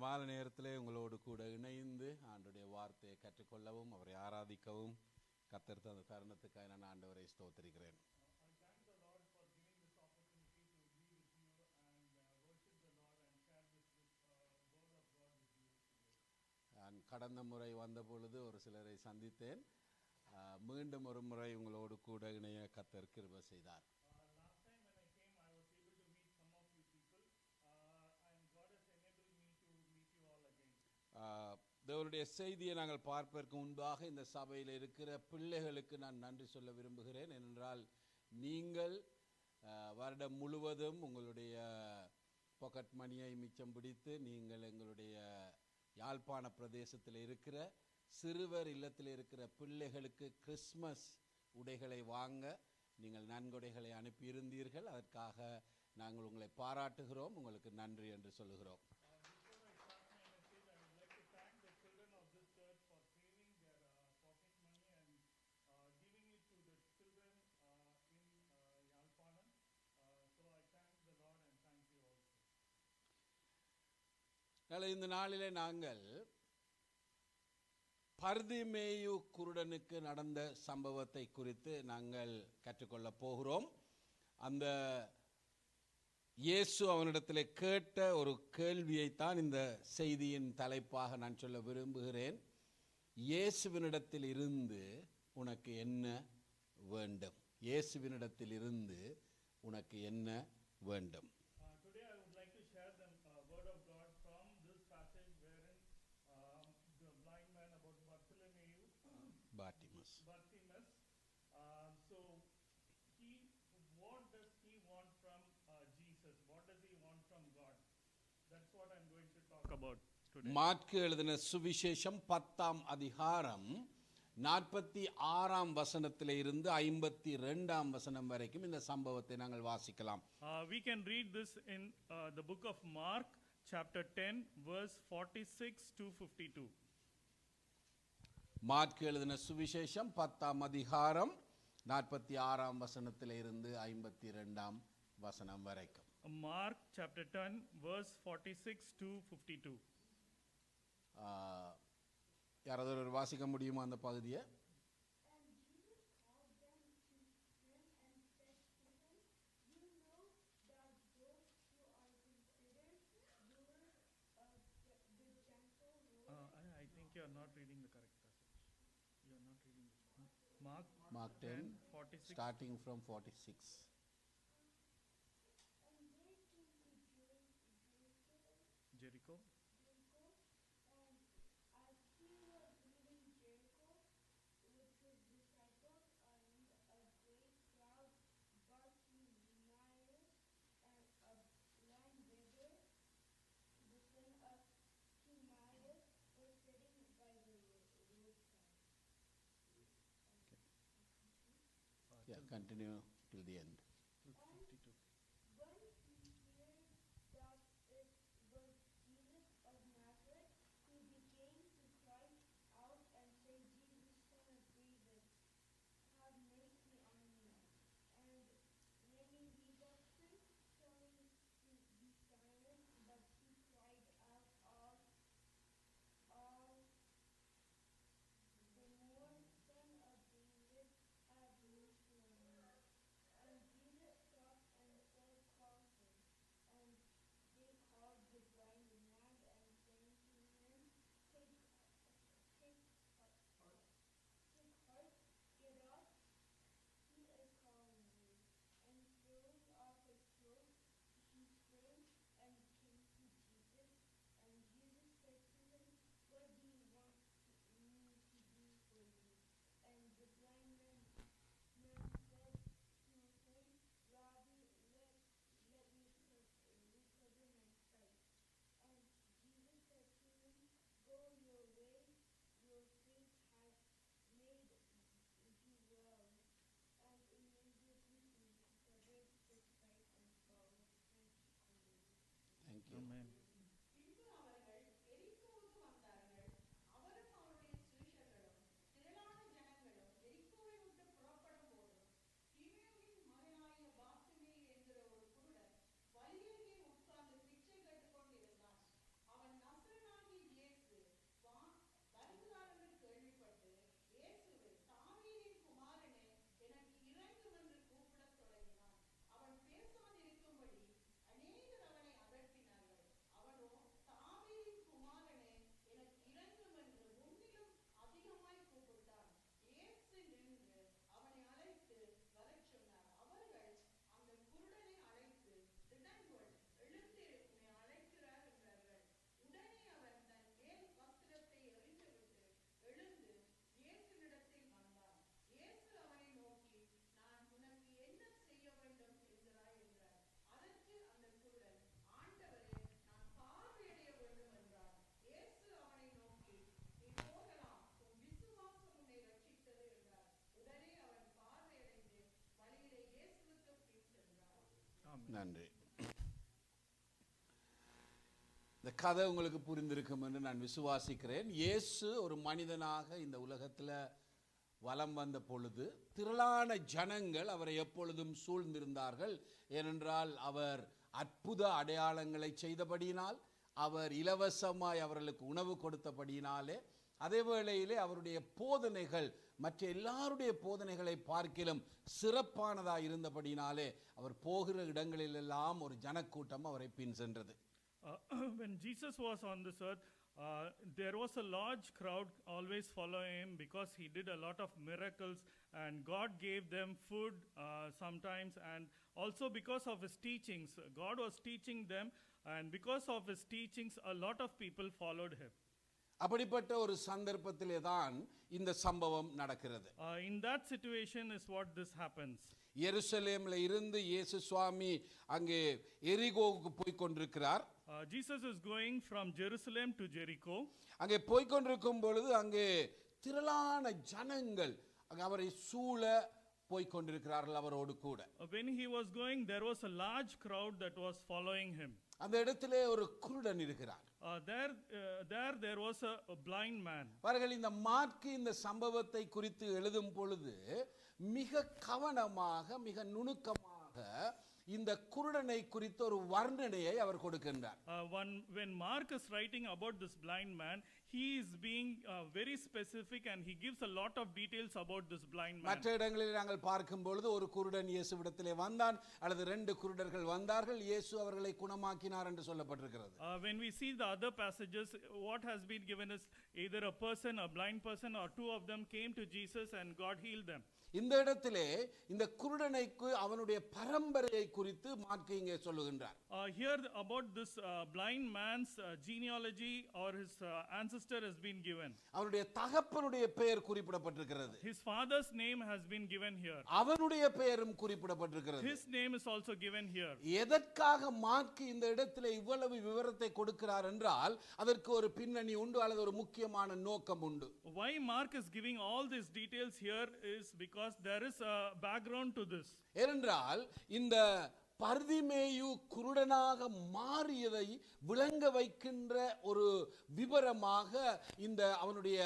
மாலை நேரத்திலே உங்களோடு கூட இணைந்து ஆண்டவருடைய வார்த்தையை கற்றுக்கொள்ளவும் அவரை ஆராதிக்கவும் கர்த்தர் தந்த தருணத்துக்காக நான் ஆண்டவரை ஸ்தோத்திரிக்கிறேன். நான் கடந்த முறை வந்த பொழுது ஒரு சிலரை சந்தித்தேன். மீண்டும் ஒரு முறை உங்களோடு கூட இணைய கர்த்தர் கிருபை செய்தார். தேவனுடைய செய்தியை நாங்கள் பார்ப்பதற்கு முன்பாக இந்த சபையில் இருக்கிற பிள்ளைகளுக்கு நான் நன்றி சொல்ல விரும்புகிறேன். ஏனென்றால் நீங்கள் வருடம் முழுவதும் உங்களுடைய பாக்கெட் மணியை மிச்சம் பிடித்து நீங்கள் எங்களுடைய யாழ்ப்பாண பிரதேசத்தில் இருக்கிற சிறுவர் இல்லத்தில் இருக்கிற பிள்ளைகளுக்கு கிறிஸ்மஸ் உடைகளை வாங்க நீங்கள் நன்கொடைகளை அனுப்பியிருந்தீர்கள். அதற்காக நாங்கள் உங்களை பாராட்டுகிறோம், உங்களுக்கு நன்றி என்று சொல்லுகிறோம். இந்த நாளிலே நாங்கள் பர்திமேயு குருடனுக்கு நடந்த சம்பவத்தை குறித்து நாங்கள் கற்றுக்கொள்ளப் போகிறோம். அந்த இயேசு அவனிடத்தில் கேட்ட ஒரு கேள்வியைத்தான் இந்த செய்தியின் தலைப்பாக நான் சொல்ல விரும்புகிறேன். இயேசுவினிடத்தில் இருந்து உனக்கு என்ன வேண்டும்? இயேசுவினிடத்தில் இருந்து உனக்கு என்ன வேண்டும்? Bartimaeus. So what does he want from Jesus? What does he want from God? That's what I'm going to talk about today. மாற்கு எழுதின சுவிசேஷம் 10ஆம் அதிகாரம் 46ஆம் வசனத்திலே இருந்து 52ஆம் வசனம் வரைக்கும் இந்த சம்பவத்தை நாங்கள் வாசிக்கலாம். We can read this in the book of Mark chapter 10 verse 46 to 52. மாற்கு எழுதின சுவிசேஷம் 10ஆம் அதிகாரம் 46ஆம் வசனத்திலே இருந்து 52ஆம் வசனம் வரைக்கும். Mark chapter 10 verse 46 to 52. யாராவது ஒரு வாசிக்க முடியுமா அந்த பகுதியை? I think you are not reading the correct passage. You are not reading Mark 10 46 starting from 46. Jericho. Yeah, continue till the end. 52. நன்றி. இந்த கதை உங்களுக்கு புரிந்திருக்கும் என்று நான் விசுவாசிக்கிறேன். இயேசு ஒரு மனிதனாக இந்த உலகத்தில் வலம் வந்த பொழுது திரளான ஜனங்கள் அவரை எப்பொழுதும் சூழ்ந்திருந்தார்கள். ஏனென்றால் அவர் அற்புத அடையாளங்களை செய்தபடியினால், அவர் இலவசமாய் அவர்களுக்கு உணவு கொடுத்தபடியினாலே, அதே வேளையிலே அவருடைய போதனைகள் மற்ற எல்லாருடைய போதனைகளை பார்க்கிலும் சிறப்பானதாக இருந்தபடியினாலே அவர் போகிற இடங்களிலெல்லாம் ஒரு ஜனக்கூட்டம் அவரை பின் சென்றது. When Jesus was on this earth, there was a large crowd always following him because he did a lot of miracles, and God gave them food sometimes, and also because of his teachings. God was teaching them, and because of his teachings a lot of people followed him. அப்படிப்பட்ட ஒரு சந்தர்ப்பத்திலே தான் இந்த சம்பவம் நடக்கிறது. In that situation is what this happens. எருசலேம்ல இருந்து இயேசு சுவாமி அங்கே எரிகோவுக்கு போய் கொண்டிருக்கிறார். Jesus is going from Jerusalem to Jericho. அங்கே போய் கொண்டிருக்கும் பொழுது அங்கே திரளான ஜனங்கள் அவரை சூழ போய் கொண்டிருக்கிறார்கள் அவரோடு கூட. When he was going, there was a large crowd that was following him. அந்த இடத்திலே ஒரு குருடன் இருக்கிறார். There was a blind man. அவர்கள் இந்த மார்க்கு இந்த சம்பவத்தை குறித்து எழுதும் பொழுது மிக கவனமாக மிக நுணுக்கமாக இந்த குருடனை குறித்த ஒரு வர்ணனையை அவர் கொடுக்கின்றார். When Mark is writing about this blind man, he is being very specific and he gives a lot of details about this blind man. மற்ற இடங்களில் நாங்கள் பார்க்கும் பொழுது ஒரு குருடன் இயேசுவிடத்திலே வந்தான் அல்லது 2 குருடர்கள் வந்தார்கள், இயேசு அவர்களை குணமாக்கினார் என்று சொல்லப்பட்டிருக்கிறது. When we see the other passages, what has been given is either a person, a blind person, or 2 of them came to Jesus and God healed them. இந்த இடத்திலே இந்த குருடனைக்கு அவனுடைய பரம்பரையை குறித்து மார்க்கு இங்கே சொல்லுகின்றார். Here about this blind man's genealogy or his ancestor has been given. அவனுடைய தகப்பனுடைய பெயர் குறிப்பிடப்பட்டிருக்கிறது. His father's name has been given here. அவனுடைய பெயரும் குறிப்பிடப்பட்டிருக்கிறது. His name is also given here. எதற்காக மார்க்கு இந்த இடத்திலே இவ்வளவு விவரத்தை கொடுக்கிறார் என்றால் அதற்கு ஒரு பின்னணி உண்டு அல்லது ஒரு முக்கியமான நோக்கம் உண்டு. Why Mark is giving all these details here is because there is a background to this. ஏனென்றால் இந்த பர்திமேயு குருடனாக மாறியதை விளங்க வைக்கின்ற ஒரு விவரமாக இந்த அவனுடைய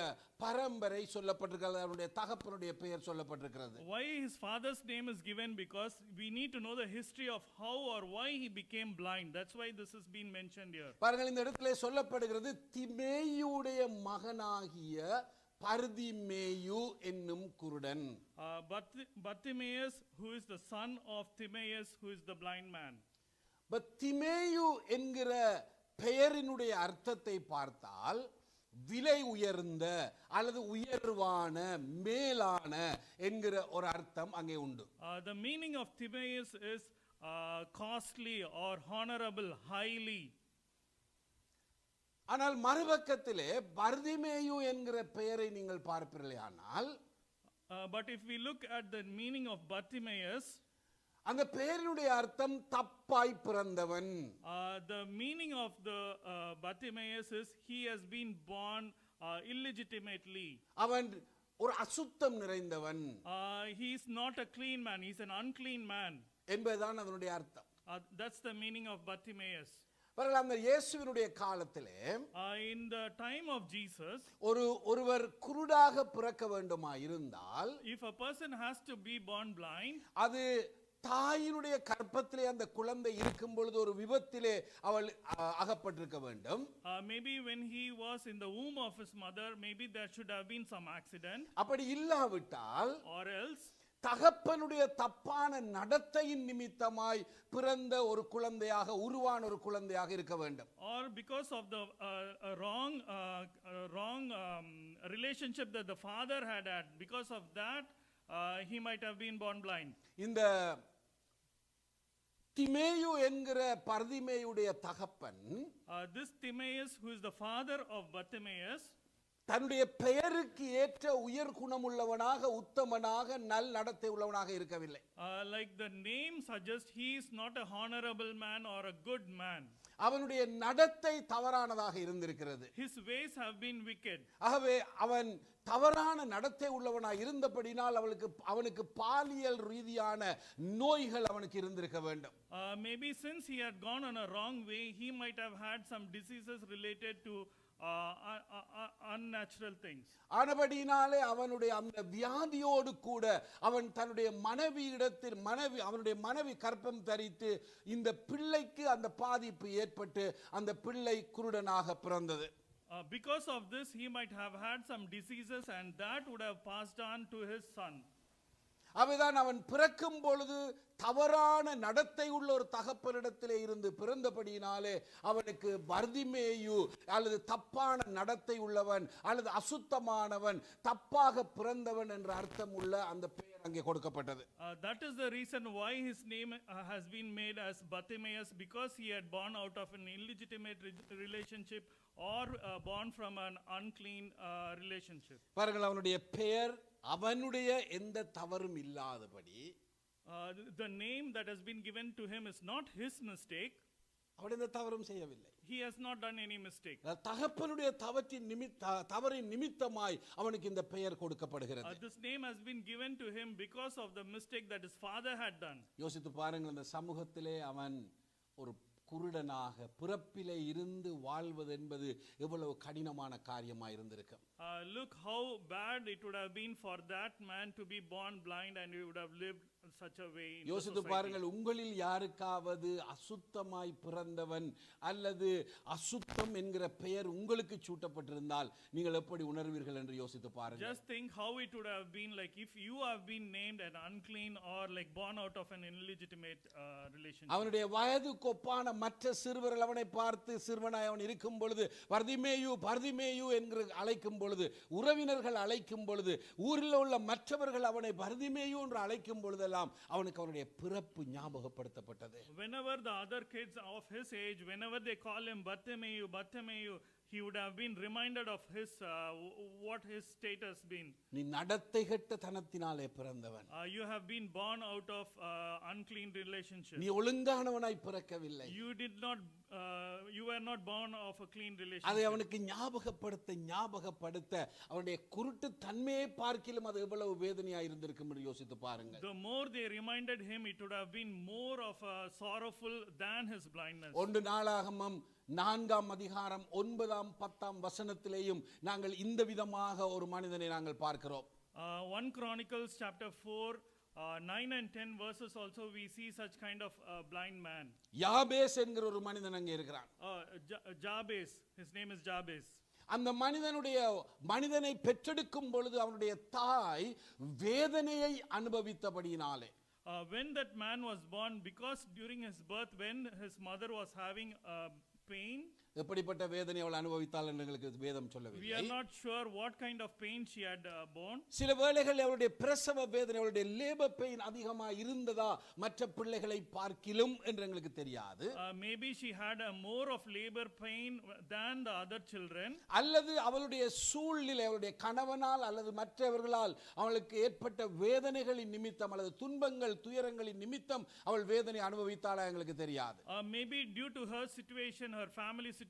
பரம்பரை சொல்லப்பட்டிருக்கிறது, அவனுடைய தகப்பனுடைய பெயர் சொல்லப்பட்டிருக்கிறது. Why his father's name is given? Because we need to know the history of how or why he became blind. That's why this has been mentioned here. பாருங்கள், இந்த இடத்திலே சொல்லப்படுகிறது திமேயுடைய மகனாகிய பர்திமேயு என்னும் குருடன். Bartimaeus, who is the son of Timaeus, who is the blind man. திமேயு என்கிற பெயரினுடைய அர்த்தத்தை பார்த்தால் விலை உயர்ந்த அல்லது உயர்வான மேலான என்கிற ஒரு அர்த்தம் அங்கே உண்டு. The meaning of Timaeus is costly or honorable, highly. ஆனால் மறுபக்கத்திலே பர்திமேயு என்கிற பெயரை நீங்கள் பார்ப்பீர்களானால், but if we look at the meaning of Bartimaeus, அந்த பெயரினுடைய அர்த்தம் தப்பாய் பிறந்தவன். The meaning of the Bartimaeus is he has been born illegitimately. அவன் ஒரு அசுத்தம் நிறைந்தவன். He is not a clean man, he is an unclean man. என்பதுதான் அதனுடைய அர்த்தம். That's the meaning of Bartimaeus. அந்த இயேசுவினுடைய காலத்திலே in the time of Jesus, ஒருவர் குருடாக பிறக்க வேண்டுமா இருந்தால், if a person has to be born blind, அது தாயினுடைய கர்ப்பத்திலே அந்த குழந்தை இருக்கும் பொழுது ஒரு விபத்திலே அவள் அகப்பட்டிருக்க வேண்டும். Maybe when he was in the womb of his mother, maybe there should have been some accident. அப்படி இல்லாவிட்டால், or else தகப்பனுடைய தப்பான நடத்தையின் நிமித்தமாய் பிறந்த ஒரு குழந்தையாக உருவான ஒரு குழந்தையாக இருக்க வேண்டும். or because of the wrong relationship that the father had, because of that he might have been born blind. இந்த திமேயு என்கிற பர்திமேயுடைய தகப்பன், this Timaeus, who is the father of Bartimaeus, தன்னுடைய பெயருக்கு ஏற்ற உயர் குணமுள்ளவனாக, உத்தமனாக, நல் நடத்தை உள்ளவனாக இருக்கவில்லை. Like the name suggests, he is not a honorable man or a good man. அவனுடைய நடத்தை தவறானதாக இருந்திருக்கிறது. His ways have been wicked. ஆகவே அவன் தவறான நடத்தை உள்ளவனாக இருந்தபடினால் அவனுக்கு பாலியல் ரீதியான நோய்கள் அவனுக்கு இருந்திருக்க வேண்டும். Maybe since he had gone on a wrong way, he might have had some diseases related to unnatural things. ஆனபடியினாலே அவனுடைய அந்த வியாதியோடு கூட அவன் தன்னுடைய அவனுடைய மனைவி கர்ப்பம் தரித்து இந்த பிள்ளைக்கு அந்த பாதிப்பு ஏற்பட்டு அந்த பிள்ளை குருடனாக பிறந்தது. Because of this, he might have had some diseases, and that would have passed on to his son. அவைதான் அவன் பிறக்கும் பொழுது தவறான நடத்தை உள்ள ஒரு தகப்பனிடத்திலே இருந்து பிறந்தபடியினாலே அவனுக்கு பர்திமேயு அல்லது தப்பான நடத்தை உள்ளவன் அல்லது அசுத்தமானவன், தப்பாக பிறந்தவன் என்ற அர்த்தம் உள்ள அந்த பெயர் அங்கே கொடுக்கப்பட்டது. That is the reason why his name has been made as Bartimaeus, because he had born out of an illegitimate relationship or born from an unclean relationship. பாருங்கள், அவனுடைய பெயர் அவனுடைய எந்த தவறும் இல்லாதபடி, the name that has been given to him is not his mistake. அவன் எந்த தவறும் செய்யவில்லை. He has not done any mistake. தகப்பனுடைய தவறின் நிமித்தமாய் அவனுக்கு இந்த பெயர் கொடுக்கப்படுகிறது. This name has been given to him because of the mistake that his father had done. யோசித்து பாருங்கள், அந்த சமூகத்திலே அவன் ஒரு குருடனாக பிறப்பிலே இருந்து வாழ்வது என்பது எவ்வளவு கடினமான காரியமாக இருந்திருக்கும். Look how bad it would have been for that man to be born blind, and he would have lived such a way. யோசித்து பாருங்கள், உங்களில் யாருக்காவது அசுத்தமாய் பிறந்தவன் அல்லது அசுத்தம் என்கிற பெயர் உங்களுக்கு சூட்டப்பட்டிருந்தால் நீங்கள் எப்படி உணர்வீர்கள் என்று யோசித்து பாருங்கள். Just think how it would have been like if you have been named an unclean or like born out of an illegitimate relationship. அவனுடைய வயது கொப்பான மற்ற சிறுவர்கள் அவனை பார்த்து சிறுவனாய் அவன் இருக்கும் பொழுது பர்திமேயு பர்திமேயு என்று அழைக்கும் பொழுது, உறவினர்கள் அழைக்கும் பொழுது, ஊரில் உள்ள மற்றவர்கள் அவனை பர்திமேயு என்று அழைக்கும் பொழுதெல்லாம் அவனுக்கு அவனுடைய பிறப்பு ஞாபகப்படுத்தப்பட்டது. Whenever the other kids of his age, whenever they call him Bartimaeus, Bartimaeus, he would have been reminded of his what his state has been. நீ நடத்தை கெட்ட தனத்தினாலே பிறந்தவன். You have been born out of unclean relationship. நீ ஒழுங்கானவனாய் பிறக்கவில்லை. You were not born of a clean relationship. அதை அவனுக்கு ஞாபகப்படுத்த அவனுடைய குருட்டு தன்மையை பார்க்கிலும் அது எவ்வளவு வேதனையா இருந்திருக்கும் என்று யோசித்து பாருங்கள். The more they reminded him, it would have been more of a sorrowful than his blindness. 1 நாளாகமம் 4ஆம் அதிகாரம் 9ஆம் 10ஆம் வசனத்திலேயும் நாங்கள் இந்த விதமாக ஒரு மனிதனை நாங்கள் பார்க்கிறோம். 1 Chronicles chapter 4 9 and 10 verses also we see such kind of blind man. யாபேஸ் என்கிற ஒரு மனிதன் அங்கே இருக்கிறான். Jabez, his name is Jabez. அந்த மனிதனை பெற்றெடுக்கும் பொழுது அவனுடைய தாய் வேதனையை அனுபவித்தபடியினாலே, when that man was born, because during his birth when his mother was having pain, எப்படிப்பட்ட வேதனை அவள் அனுபவித்தாள் என்று எங்களுக்கு வேதம் சொல்லவில்லை. We are not sure what kind of pain she had born. சில வேளைகள் அவளுடைய பிரசவ வேதனை, அவளுடைய லேபர் பெயின் அதிகமா இருந்ததா மற்ற பிள்ளைகளை பார்க்கிலும் என்று எங்களுக்கு தெரியாது. Maybe she had a more of labor pain than the other children. அல்லது அவளுடைய சூழ்நிலை, அவளுடைய கணவனால் அல்லது மற்றவர்களால் அவளுக்கு ஏற்பட்ட வேதனைகளின் நிமித்தம் அல்லது துன்பங்கள் துயரங்களின் நிமித்தம் அவள் வேதனை அனுபவித்தாளா எங்களுக்கு தெரியாது. Maybe due to her situation, her family situation,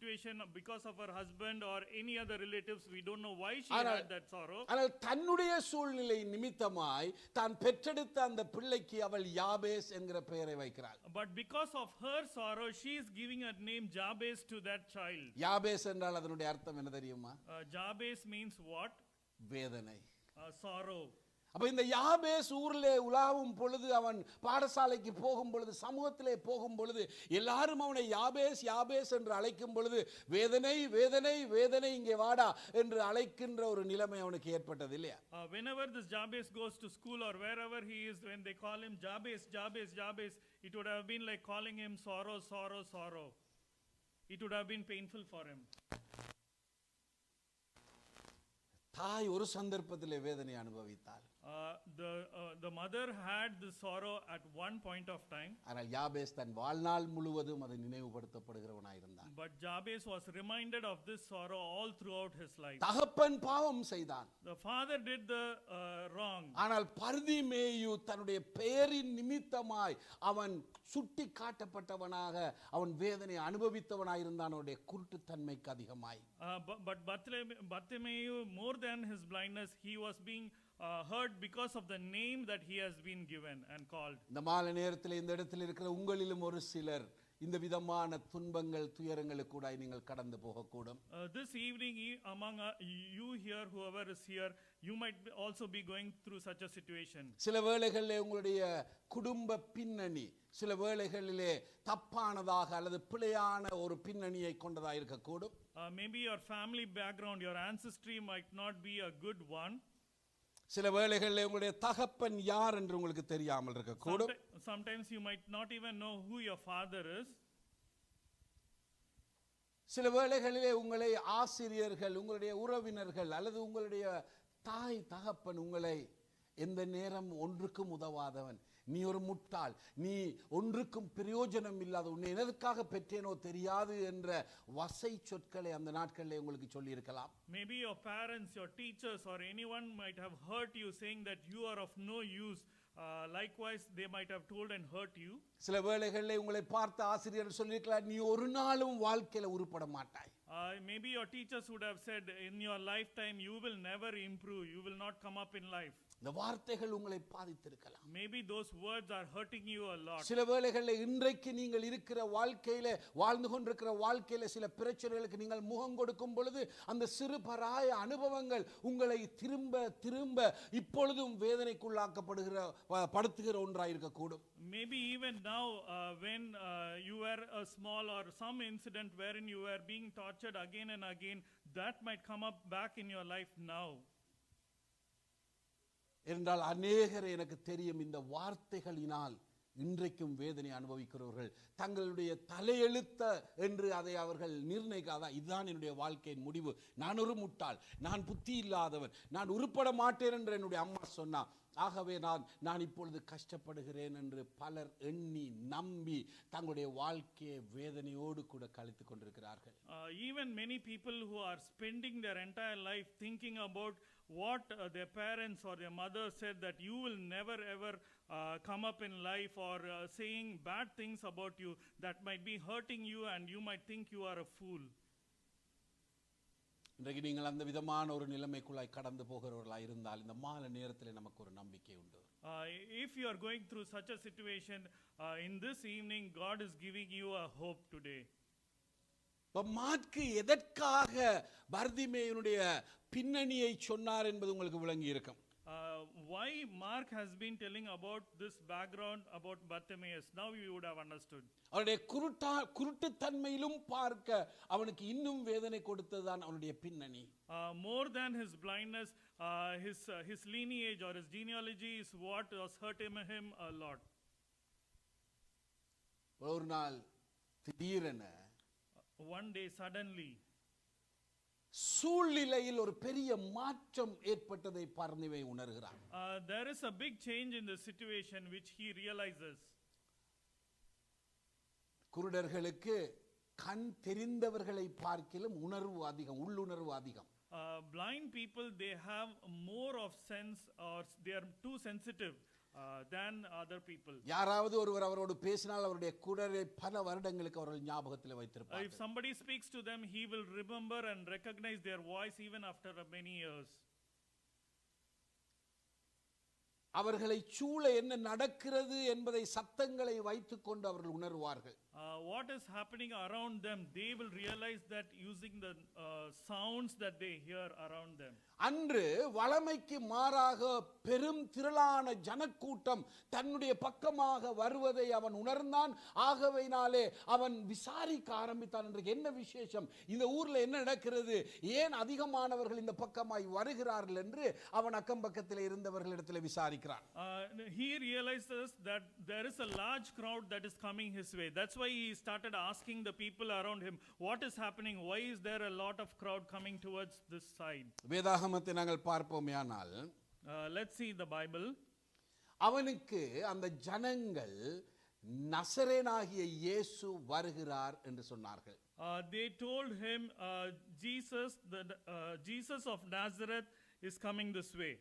because of her husband or any other relatives, we don't know why she had that sorrow. ஆனால் தன்னுடைய சூழ்நிலை நிமித்தமாய் தான் பெற்றெடுத்த அந்த பிள்ளைக்கு அவள் யாபேஸ் என்கிற பெயரை வைக்கிறாள். But because of her sorrow, she is giving a name Jabez to that child. யாபேஸ் என்றால் அதனுடைய அர்த்தம் என்ன தெரியுமா? Jabez means what? வேதனை, sorrow. அப்ப இந்த யாபேஸ் ஊரிலே உலாவும் பொழுது, அவன் பாடசாலைக்கு போகும் பொழுது, சமூகத்திலே போகும் பொழுது எல்லாரும் அவனை யாபேஸ் யாபேஸ் என்று அழைக்கும் பொழுது வேதனை வேதனை வேதனை இங்கே வாடா என்று அழைக்கின்ற ஒரு நிலைமை அவனுக்கு ஏற்பட்டது இல்லையா? Whenever this Jabez goes to school or wherever he is, when they call him Jabez, Jabez, Jabez, it would have been like calling him sorrow, sorrow, sorrow. It would have been painful for him. தாய் ஒரு சந்தர்ப்பத்திலே வேதனை அனுபவித்தாள். The mother had the sorrow at one point of time. ஆனால் யாபேஸ் தன் வாழ்நாள் முழுவதும் அது நினைவுபடுத்தப்படுகிறவனாயிருந்தான். But Jabez was reminded of this sorrow all throughout his life. தகப்பன் பாவம் செய்தான். The father did the wrong. ஆனால் பர்திமேயு தன்னுடைய பெயரின் நிமித்தமாய் அவன் சுட்டி காட்டப்பட்டவனாக அவன் வேதனை அனுபவித்தவனாயிருந்தான். அவனுடைய குருட்டுத்தன்மைக்கு அதிகமாய். But Bartimaeus, more than his blindness, he was being heard because of the name that he has been given and called. இந்த மாலை நேரத்தில் இந்த இடத்தில் இருக்கிற உங்களிலும் ஒரு சிலர் இந்த விதமான துன்பங்கள் துயரங்களுக்கு கூட நீங்கள் கடந்து போகக்கூடும். This evening among you here, whoever is here, you might also be going through such a situation. சில வேளைகளிலே உங்களுடைய குடும்ப பின்னணி சில வேளைகளிலே தப்பானதாக அல்லது பிழையான ஒரு பின்னணியை கொண்டதாக இருக்கக்கூடும். Maybe your family background, your ancestry might not be a good one. சில வேளைகளிலே உங்களுடைய தகப்பன் யார் என்று உங்களுக்கு தெரியாமல் இருக்கக்கூடும். Sometimes you might not even know who your father is. சில வேளைகளிலே உங்களை ஆசிரியர்கள், உங்களுடைய உறவினர்கள் அல்லது உங்களுடைய தாய் தகப்பன் உங்களை எந்த நேரம் ஒன்றுக்கும் உதவாதவன், நீ ஒரு முட்டாள், நீ ஒன்றுக்கும் பிரயோஜனம் இல்லாத, உன்னை எதற்காக பெற்றேனோ தெரியாது என்ற வசை சொற்களை அந்த நாட்களிலே உங்களுக்கு சொல்லி இருக்கலாம். Maybe your parents, your teachers or anyone might have hurt you saying that you are of no use. Likewise they might have told and hurt you. சில வேளைகளிலே உங்களை பார்த்த ஆசிரியர் சொல்லிருக்கலாம், நீ ஒரு நாளும் வாழ்க்கையில உருப்பட மாட்டாய். Maybe your teachers would have said, in your lifetime you will never improve, you will not come up in life. இந்த வார்த்தைகள் உங்களை பாதித்திருக்கலாம். Maybe those words are hurting you a lot. சில வேளைகளில் இன்றைக்கு நீங்கள் இருக்கிற வாழ்க்கையில வாழ்ந்து கொண்டிருக்கிற வாழ்க்கையில சில பிரச்சனைகளுக்கு நீங்கள் முகம் கொடுக்கும் பொழுது அந்த சிறு பராய அனுபவங்கள் உங்களை திரும்ப திரும்ப இப்பொழுதும் வேதனைக்குள்ளாக்கப்படுகிற ஒன்றாக இருக்கக்கூடும். Maybe even now when you were a small or some incident wherein you were being tortured again and again, that might come up back in your life now. என்றால் அநேகர் எனக்கு தெரியும் இந்த வார்த்தைகளினால் இன்றைக்கும் வேதனை அனுபவிக்கிறவர்கள் தங்களுடைய தலையெழுத்த என்று அதை அவர்கள் நிர்ணயிக்காத, இதுதான் என்னுடைய வாழ்க்கையின் முடிவு, நான் ஒரு முட்டாள், நான் புத்தி இல்லாதவன், நான் உருப்பட மாட்டேன் என்று என்னுடைய அம்மா சொன்னா, ஆகவே நான் இப்பொழுது கஷ்டப்படுகிறேன் என்று பலர் எண்ணி நம்பி தங்களுடைய வாழ்க்கையை வேதனையோடு கூட கழித்துக் கொண்டிருக்கிறார்கள். Even many people who are spending their entire life thinking about what their parents or their mother said, that you will never ever come up in life, or saying bad things about you that might be hurting you and you might think you are a fool. இன்றைக்கு நீங்கள் அந்த விதமான ஒரு நிலைமைக்குள்ளாய் கடந்து போகிறவர்களாய் இருந்தால் இந்த மாலை நேரத்தில் நமக்கு ஒரு நம்பிக்கை உண்டு. If you are going through such a situation, in this evening God is giving you a hope today. மாற்கு எதற்காக பர்திமேயுனுடைய பின்னணியை சொன்னார் என்பது உங்களுக்கு விளங்கி இருக்கும். Why Mark has been telling about this background about Bartimaeus, now you would have understood. அவருடைய குருட்டுத்தன்மையிலும் பார்க்க அவனுக்கு இன்னும் வேதனை கொடுத்ததுதான் அவனுடைய பின்னணி. More than his blindness, his lineage or his genealogy is what was hurting him a lot. ஒரு நாள் திடீரென one day suddenly சூழ்நிலையில் ஒரு பெரிய மாற்றம் ஏற்பட்டதை பார்னிவே உணர்கிறான். There is a big change in the situation which he realizes. குருடர்களுக்கு கண் தெரிந்தவர்களை பார்க்கிலும் உணர்வு அதிகம், உள்ளுணர்வு அதிகம். Blind people, they have more of sense, or they are too sensitive than other people. யாராவது ஒருவர் அவரோடு பேசினால் அவருடைய குரலை பல வருடங்களுக்கு அவர்கள் ஞாபகத்தில் வைத்திருப்பார்கள். If somebody speaks to them, he will remember and recognize their voice even after many years. அவர்களை சூழ என்ன நடக்கிறது என்பதை சத்தங்களை வைத்துக்கொண்டு அவர்கள் உணர்வார்கள். What is happening around them, they will realize that using the sounds that they hear around them. அன்று வளமைக்கு மாறாக பெரும் திரளான ஜனக்கூட்டம் தன்னுடைய பக்கமாக வருவதை அவன் உணர்ந்தான். ஆகவேனாலே அவன் விசாரிக்க ஆரம்பித்தான். இன்றைக்கு என்ன விசேஷம், இந்த ஊர்ல என்ன நடக்கிறது, ஏன் அதிகமானவர்கள் இந்த பக்கமாய் வருகிறார்கள் என்று அவன் அக்கம் பக்கத்தில் இருந்தவர்களிடத்தில் விசாரிக்கிறான். He realizes that there is a large crowd that is coming his way. That's why he started asking the people around him, what is happening, why is there a lot of crowd coming towards this side? வேதாகமத்தை நாங்கள் பார்ப்போமேயானால், Let's see the Bible. அவனுக்கு அந்த ஜனங்கள் நசரேனாகிய இயேசு வருகிறார் என்று சொன்னார்கள். They told him, Jesus of Nazareth is coming this way.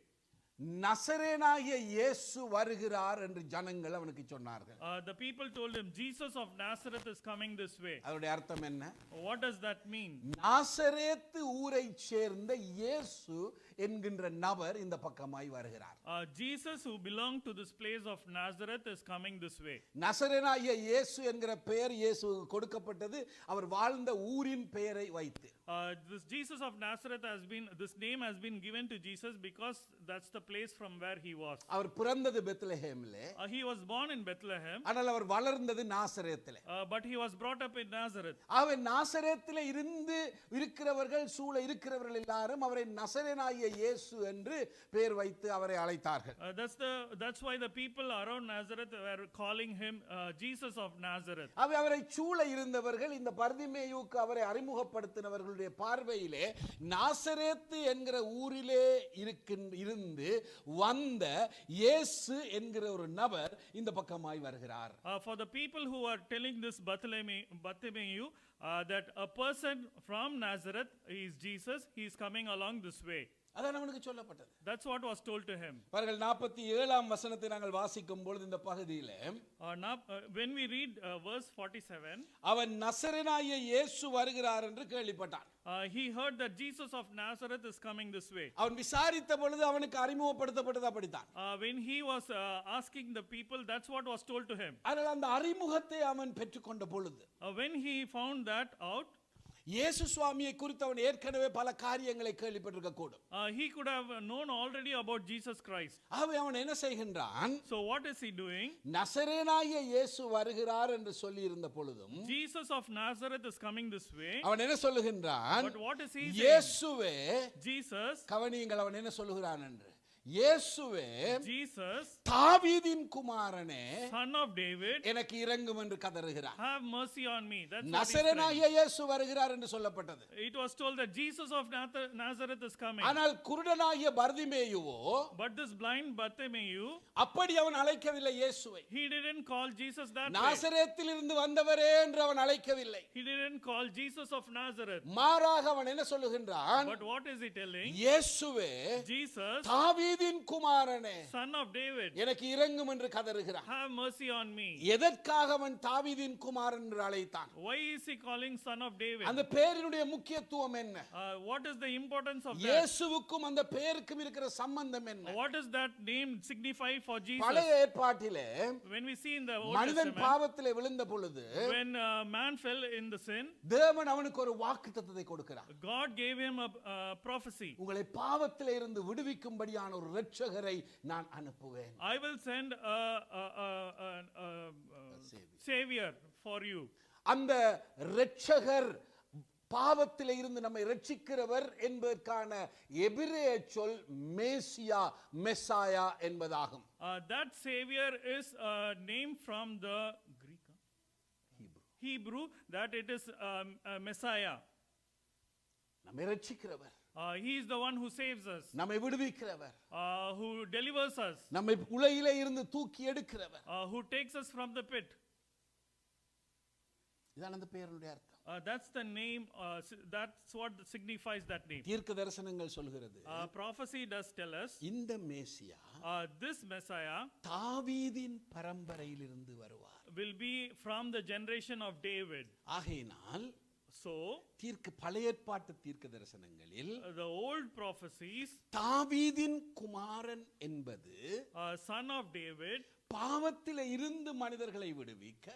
நசரேனாகிய இயேசு வருகிறார் என்று ஜனங்கள் அவனுக்கு சொன்னார்கள். The people told him, Jesus of Nazareth is coming this way. அதோட அர்த்தம் என்ன? What does that mean? நாசரேத்து ஊரைச் சேர்ந்த இயேசு என்கின்ற நபர் இந்த பக்கமாய் வருகிறார். Jesus who belonged to this place of Nazareth is coming this way. நசரேனாகிய இயேசு என்கிற பெயர் இயேசுவுக்கு கொடுக்கப்பட்டது அவர் வாழ்ந்த ஊரின் பெயரை வைத்து. This Jesus of Nazareth this name has been given to Jesus because that's the place from where he was. அவர் பிறந்தது பெத்லஹேமிலே. He was born in Bethlehem. ஆனால் அவர் வளர்ந்தது நாசரேத்திலே. But he was brought up in Nazareth. அவர் நாசரேத்திலே இருந்து இருக்கிறவர்கள் சூழ இருக்கிறவர்கள் எல்லாரும் அவரை நசரேனாகிய இயேசு என்று பெயர் வைத்து அவரை அழைத்தார்கள். That's why the people around Nazareth were calling him Jesus of Nazareth. அவரை சூழ இருந்தவர்கள் இந்த பர்திமேயுக்கு அவரை அறிமுகப்படுத்தினவர்களுடைய பார்வையிலே நாசரேத்து என்கிற ஊரிலே இருந்து வந்த இயேசு என்கிற ஒரு நபர் இந்த பக்கமாய் வருகிறார். For the people who are telling this Bartholomew that a person from Nazareth is Jesus, he is coming along this way. அதான் அவனுக்கு சொல்லப்பட்டது. That's what was told to him. பாருங்கள் 47ஆம் வசனத்தை நாங்கள் வாசிக்கும் பொழுது இந்த பகுதியிலே when we read verse 47, அவன் நசரேனாகிய இயேசு வருகிறார் என்று கேள்விப்பட்டான். He heard that Jesus of Nazareth is coming this way. அவன் விசாரித்த பொழுது அவனுக்கு அறிமுகப்படுத்தப்பட்டதா படித்தான். When he was asking the people, that's what was told to him. ஆனால் அந்த அறிமுகத்தை அவன் பெற்றுக்கொண்ட பொழுது when he found that out, இயேசு சுவாமியை குறித்து அவன் ஏற்கனவே பல காரியங்களை கேள்விப்பட்டிருக்க கூடும். He could have known already about Jesus Christ. அவன் என்ன செய்கின்றான்? So what is he doing? நசரேனாகிய இயேசு வருகிறார் என்று சொல்லி இருந்த பொழுதும் Jesus of Nazareth is coming this way. அவன் என்ன சொல்லுகின்றான்? But what is he saying? இயேசுவே, Jesus, கவனியுங்கள் அவன் என்ன சொல்லுகிறான் என்று. இயேசுவே, Jesus, தாவீதின் குமாரனே, son of David, எனக்கு இரங்கும் என்று கதறுகிறார். have mercy on me. That's நசரேனாகிய இயேசு வருகிறார் என்று சொல்லப்பட்டது. It was told that Jesus of Nazareth is coming. ஆனால் குருடனாகிய பர்திமேயுவோ, but this blind Bartholomew, அப்படி அவன் அழைக்கவில்லை இயேசுவை. he didn't call Jesus that way. நாசரேத்தில் இருந்து வந்தவரே என்று அவன் அழைக்கவில்லை. He didn't call Jesus of Nazareth. மாறாக அவன் என்ன சொல்லுகின்றான்? But what is he telling? இயேசுவே, Jesus, தாவீதின் குமாரனே, son of David, எனக்கு இரங்கும் என்று கதறுகிறான். have mercy on me. எதற்காக அவன் தாவீதின் குமாரன் என்று அழைத்தான்? Why is he calling son of David? அந்த பெயரினுடைய முக்கியத்துவம் என்ன? What is the importance of that? இயேசுவுக்கும் அந்த பெயருக்கும் இருக்கிற சம்பந்தம் என்ன? What does that name signify for Jesus? பழைய ஏற்பாட்டிலே When we see in the Old மனிதன் Testament, பாவத்திலே விழுந்த பொழுது when man fell in the sin, தேவன் அவனுக்கு ஒரு வாக்குத்தத்தத்தை கொடுக்கிறார். God gave him a prophecy. உங்களை பாவத்திலே இருந்து விடுவிக்கும்படியான ஒரு இரட்சகரை நான் அனுப்புவேன். I will send a savior for you. அந்த இரட்சகர் பாவத்திலே இருந்து நம்மை இரட்சிக்கிறவர் என்பதற்கான எபிரேய சொல் மேசியா, மெசாயா என்பதாகும். That savior is a name from the Greek, Hebrew, that it is Messiah. நம்மை இரட்சிக்கிறவர், he is the one who saves us, நம்மை விடுவிக்கிறவர், who delivers us, நம்மை உலகிலே இருந்து தூக்கி எடுக்கிறவர், who takes us from the pit. இதான் அந்த பெயருடைய அர்த்தம். That's the name, that's what signifies that name. தீர்க்க தரிசனங்கள் சொல்கிறது, prophecy does tell us, இந்த மேசியா this Messiah தாவீதின் பரம்பரையிலிருந்து வருவார், will be from the generation of David. ஆகையினால் So பழைய ஏற்பாட்டு தீர்க்க தரிசனங்களில் the old prophecies, தாவீதின் குமாரன் என்பது son of David, பாவத்திலே இருந்து மனிதர்களை விடுவிக்க,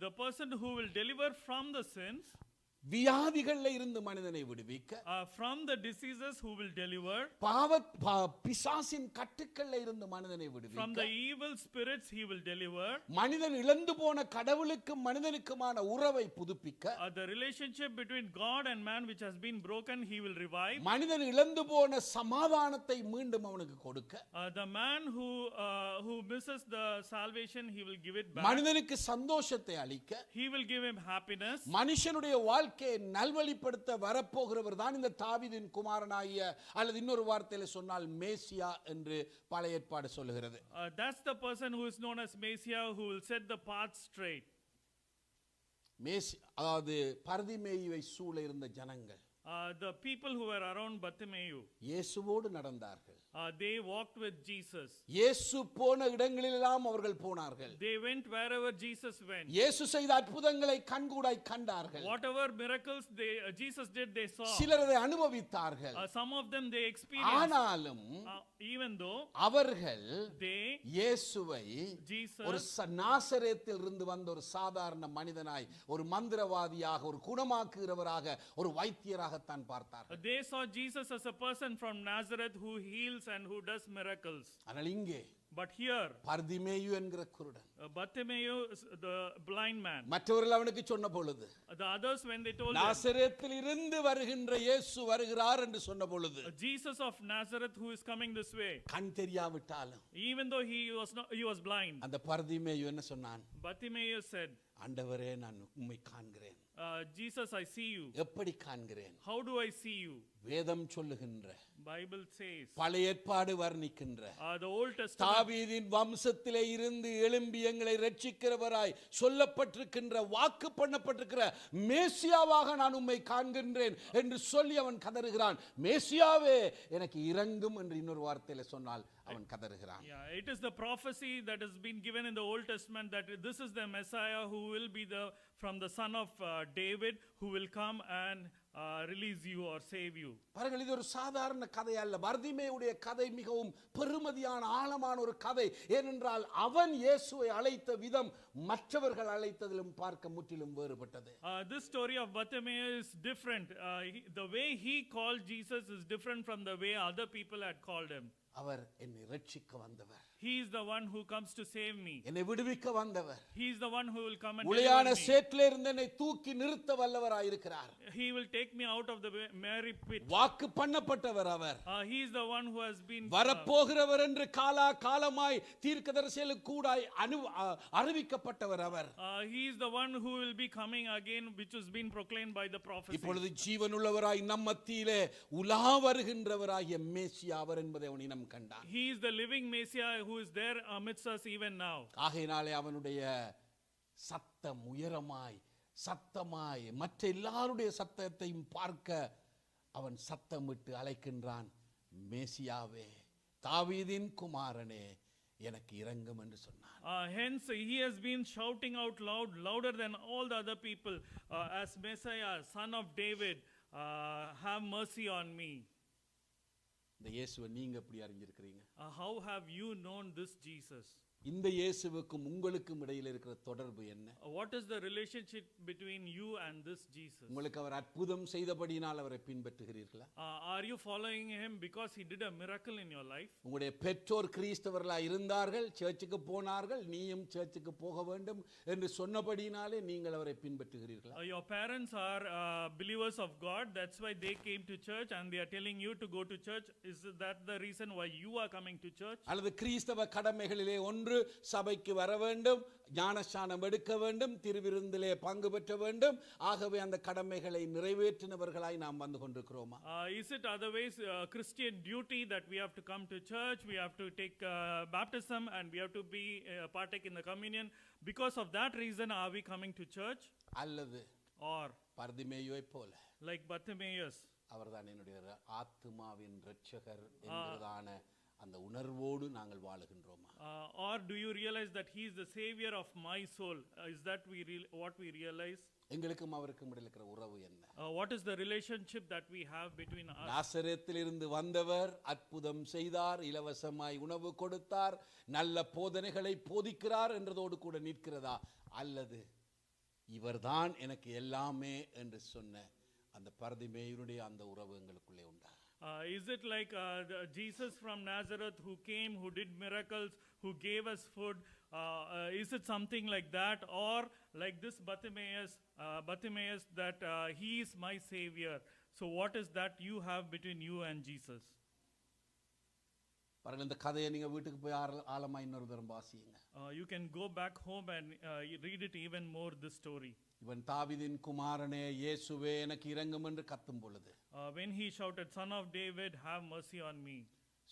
the person who will deliver from the sins, வியாதிகள்ல இருந்து மனிதனை விடுவிக்க, from the diseases who will deliver, பிசாசின் கட்டுக்கள்ல இருந்து மனிதனை விடுவிக்க, from the evil spirits he will deliver, மனிதன் இழந்து போன கடவுளுக்கும் மனிதனுக்குமான உறவை புதுப்பிக்க, the relationship between God and man which has been broken he will revive, மனிதன் இழந்து போன சமாதானத்தை மீண்டும் அவனுக்கு கொடுக்க, the man who misses the salvation he will give it back, மனிதனுக்கு சந்தோஷத்தை அளிக்க, he will give him happiness, மனுஷனுடைய வாழ்க்கையில வாழ்க்கையை நல்வழிப்படுத்த வரப்போகிறவர் தான் இந்த தாவீதின் குமாரனாகிய, அல்லது இன்னொரு வார்த்தையில சொன்னால் மேசியா என்று பழைய ஏற்பாடு சொல்லுகிறது. That's the person who is known as Messiah, who will set the path straight. அதாவது பர்திமேயுவை சூழ இருந்த ஜனங்கள், The people who were around Bartimaeus, இயேசுவோடு நடந்தார்கள். they walked with Jesus. இயேசு போன இடங்களிலெல்லாம் அவர்கள் போனார்கள். They went wherever Jesus went. இயேசு செய்த அற்புதங்களை கண்கூடாய் கண்டார்கள். Whatever miracles Jesus did, they saw. சிலர் அதை அனுபவித்தார்கள். Some of them they experienced. ஆனாலும் even though அவர்கள் they இயேசுவை Jesus ஒரு நாசரேத்தில் இருந்து வந்த ஒரு சாதாரண மனிதனாய், ஒரு மந்திரவாதியாக, ஒரு குணமாக்குகிறவராக, ஒரு வைத்தியராகத்தான் பார்த்தார்கள். They saw Jesus as a person from Nazareth who heals and who does miracles. ஆனால் இங்கே But here பர்திமேயு என்கிற குருடன், Bartimaeus, the blind man, மற்றவர்கள் அவனுக்கு சொன்ன பொழுது, the others when they told him, நாசரேத்தில் இருந்து வருகின்ற இயேசு வருகிறார் என்று சொன்ன பொழுது, Jesus of Nazareth who is coming this way, கண் தெரியாவிட்டாலும் even though he was blind, அந்த பர்திமேயு என்ன சொன்னான்? Bartimaeus said, ஆண்டவரே, நான் உம்மை காண்கிறேன். Jesus, I see you. எப்படி காண்கிறேன்? How do I see you? வேதம் சொல்லுகின்ற, Bible says, பழைய ஏற்பாடு வர்ணிக்கின்ற, the Old Testament, தாவீதின் வம்சத்திலே இருந்து எழும்பி எங்களை ரட்சிக்கிறவராய் சொல்லப்பட்டிருக்கின்ற, வாக்கு பண்ணப்பட்டிருக்கிற மேசியாவாக நான் உம்மை காண்கின்றேன் என்று சொல்லி அவன் கதறுகிறான். மேசியாவே எனக்கு இரங்கும் என்று இன்னொரு வார்த்தையில சொன்னால் அவன் கதறுகிறான். Yeah, it is the prophecy that has been given in the Old Testament that this is the Messiah who will be from the son of David, who will come and release you or save you. பாருங்கள், இது ஒரு சாதாரண கதை அல்ல. பர்திமேயுடைய கதை மிகவும் பெருமதியான ஆழமான ஒரு கதை. ஏனென்றால் அவன் இயேசுவை அழைத்த விதம் மற்றவர்கள் அழைத்ததிலும் பார்க்க முற்றிலும் வேறுபட்டது. This story of Bartimaeus is different. The way he called Jesus is different from the way other people had called him. அவர் என்னை ரட்சிக்க வந்தவர். He is the one who comes to save me. என்னை விடுவிக்க வந்தவர். He is the one who will come and உளையான deliver me. சேற்றிலே இருந்து என்னை தூக்கி நிறுத்த வல்லவராய் இருக்கிறார். He will take me out of the merry pit. வாக்கு பண்ணப்பட்டவர் அவர். He is the one who has been வரப்போகிறவர் என்று காலா காலமாய் தீர்க்கதரிசிகளுக்கு கூடாய் அறிவிக்கப்பட்டவர் அவர். He is the one who will be coming again, which has been proclaimed by the prophecy. இப்பொழுது ஜீவனுள்ளவராய் நம் மத்தியிலே உலா வருகின்றவராகிய மேசியா அவர் என்பதை அவன் இனம் கண்டான். He is the living Messiah who is there amidst us even now. ஆகையினாலே அவனுடைய சத்தம் உயரமாய் சத்தமாய் மற்ற எல்லாருடைய சத்தத்தையும் பார்க்க அவன் சத்தமிட்டு அழைக்கின்றான், மேசியாவே, தாவீதின் குமாரனே, எனக்கு இரங்கும் என்று சொன்னான். Hence he has been shouting out loud, louder than all the other people, as Messiah, son of David, have mercy on me. இந்த இயேசுவை நீங்க எப்படி அறிஞ்சிருக்கிறீங்க? How have you known this Jesus? இந்த இயேசுவுக்கும் உங்களுக்கும் இடையில் இருக்கிற தொடர்பு என்ன? What is the relationship between you and this Jesus? உங்களுக்கு அவர் அற்புதம் செய்தபடியினால் அவரை பின்பற்றுகிறீர்களா? Are you following him because he did a miracle in your life? உங்களுடைய பெற்றோர் கிறிஸ்தவர்களாய் இருந்தார்கள், சர்ச்சுக்கு போனார்கள், நீயும் சர்ச்சுக்கு போக வேண்டும் என்று சொன்னபடியினாலே நீங்கள் அவரை பின்பற்றுகிறீர்களா? Your parents are believers of God, that's why they came to church and they are telling you to go to church. Is that the reason why you are coming to church? அல்லது கிறிஸ்தவ கடமைகளிலே ஒன்று சபைக்கு வர வேண்டும், ஞானஸ்நானம் எடுக்க வேண்டும், திருவிருந்திலே பங்கு பெற்ற வேண்டும், ஆகவே அந்த கடமைகளை நிறைவேற்றினவர்களாய் நாம் வந்து கொண்டிருக்கிறோமா? Is it otherwise Christian duty that we have to come to church, we have to take baptism and we have to be partake in the communion? Because of that reason are we coming to church? அல்லது Or பர்திமேயுவை போல like Bartimaeus, அவர்தான் என்னுடைய ஆத்துமாவின் இரட்சகர் என்கிறதான அந்த உணர்வோடு நாங்கள் வாழுகின்றோமா? or do you realize that he is the savior of my soul? Is that what we realize? எங்களுக்கும் அவருக்கும் இடையில் இருக்கிற உறவு என்ன? What is the relationship that we have between us? நாசரேத்திலிருந்து வந்தவர் அற்புதம் செய்தார், இலவசமாய் உணவு கொடுத்தார், நல்ல போதனைகளை போதிக்கிறார் என்றதோடு கூட நிற்கிறதா? அல்லது இவர்தான் எனக்கு எல்லாமே என்று சொன்ன அந்த பர்திமேயுடைய அந்த உறவு எங்களுக்குள்ளே உண்டா? Is it like Jesus from Nazareth who came, who did miracles, who gave us food? Is it something like that, or like this Bartimaeus that he is my savior? So what is that you have between you and Jesus? பாருங்கள், இந்த கதையை நீங்க வீட்டுக்கு போய் ஆழமா இன்னொரு தரம் வாசியுங்க. You can go back home and read it even more, this story. இவன் தாவீதின் குமாரனே இயேசுவே எனக்கு இரங்கும் என்று கத்தும் பொழுது, When he shouted, Son of David, have mercy on me.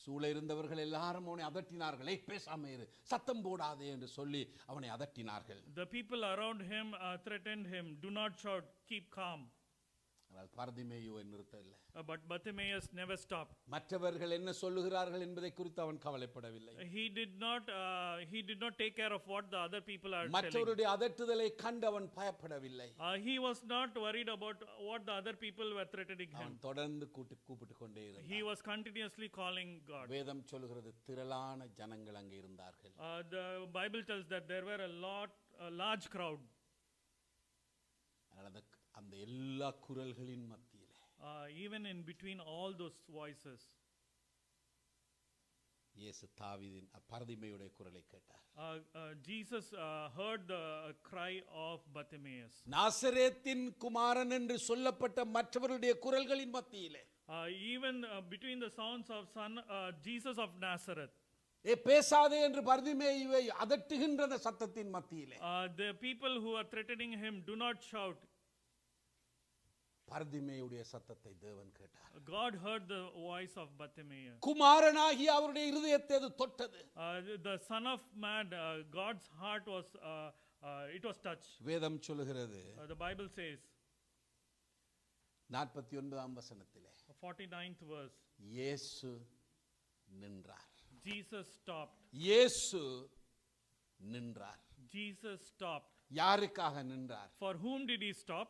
சூழ இருந்தவர்கள் எல்லாரும் அவனை அதட்டினார்கள். பேசாம இரு, சத்தம் போடாதே என்று சொல்லி அவனை அதட்டினார்கள். The people around him threatened him, do not shout, keep calm. ஆனால் பர்திமேயுவை நிறுத்தவில்லை. But Bartimaeus never stopped. மற்றவர்கள் என்ன சொல்லுகிறார்கள் என்பதை குறித்து அவன் கவலைப்படவில்லை. He did not take care of what the other people are telling. மற்றவருடைய அதட்டுதலை கண்டு அவன் பயப்படவில்லை. He was not worried about what the other people were threatening him. அவன் தொடர்ந்து கூப்பிட்டு கொண்டே இருந்தான். He was continuously calling God. வேதம் சொல்கிறது திரளான ஜனங்கள் அங்கே இருந்தார்கள். The Bible tells that there were a large crowd. அந்த எல்லா குரல்களின் மத்தியிலே, even in between all those voices, இயேசு தாவீதின் பர்திமேயுடைய குரலை கேட்டார். Jesus heard the cry of Bartimaeus. நாசரேத்தின் குமாரன் என்று சொல்லப்பட்ட மற்றவருடைய குரல்களின் மத்தியிலே, Even between the sounds of Jesus of Nazareth, பேசாதே என்று பர்திமேயுவை அதட்டுகின்ற அந்த சத்தத்தின் மத்தியிலே, the people who are threatening him, do not shout. பர்திமேயுடைய சத்தத்தை தேவன் கேட்டார். God heard the voice of Bartimaeus. குமாரனாகி அவருடைய இருதயத்தை அது தொட்டது. The son of man, God's heart was it was touched. வேதம் சொல்லுகிறது, The Bible says, 49ஆம் வசனத்திலே, 49th verse, இயேசு நின்றார். Jesus stopped. இயேசு நின்றார். Jesus stopped. யாருக்காக நின்றார்? For whom did he stop?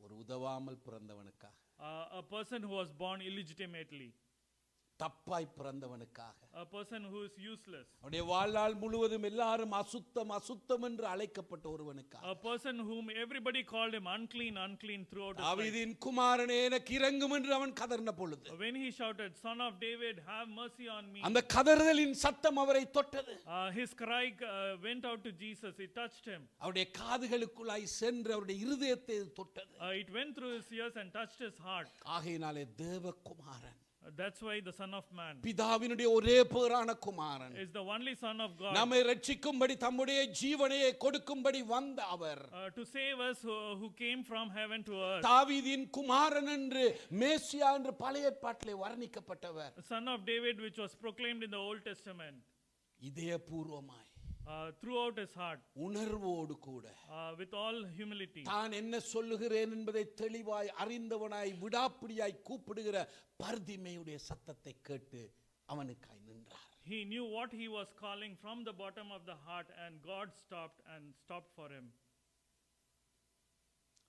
ஒரு உதவாமல் பிறந்தவனுக்காக, A person who was born illegitimately, தப்பாய் பிறந்தவனுக்காக, a person who is useless, அவருடைய வாழ்நாள் முழுவதும் எல்லாரும் அசுத்தம் அசுத்தம் என்று அழைக்கப்பட்ட ஒருவனுக்காக, a person whom everybody called him unclean throughout his life. தாவீதின் குமாரனே எனக்கு இரங்கும் என்று அவன் கதறின பொழுது, When he shouted, Son of David, have mercy on me, அந்த கதறுதலின் சத்தம் அவரை தொட்டது. his cry went out to Jesus. It touched him. அவருடைய காதுகளுக்குள்ளாய் சென்று அவருடைய இருதயத்தை தொட்டது. It went through his ears and touched his heart. ஆகையினாலே தேவகுமாரன், That's why the Son of Man பிதாவினுடைய ஒரே பேரான குமாரன், is the only Son of God, நம்மை ரட்சிக்கும்படி தம்முடைய ஜீவனையை கொடுக்கும்படி வந்த அவர், to save us, who came from heaven to earth. தாவீதின் குமாரன் என்று மேசியா என்று பழைய ஏற்பாட்டிலே வர்ணிக்கப்பட்டவர், Son of David, which was proclaimed in the Old Testament, இதயபூர்வமாய் throughout his heart, உணர்வோடு கூட with all humility, தான் என்ன சொல்லுகிறேன் என்பதை தெளிவாய் அறிந்தவனாய் விடாப்பிடியாய் கூப்பிடுகிற பர்திமேயுடைய சத்தத்தை கேட்டு அவனுக்காய் நின்றார். he knew what he was calling from the bottom of the heart, and God stopped for him.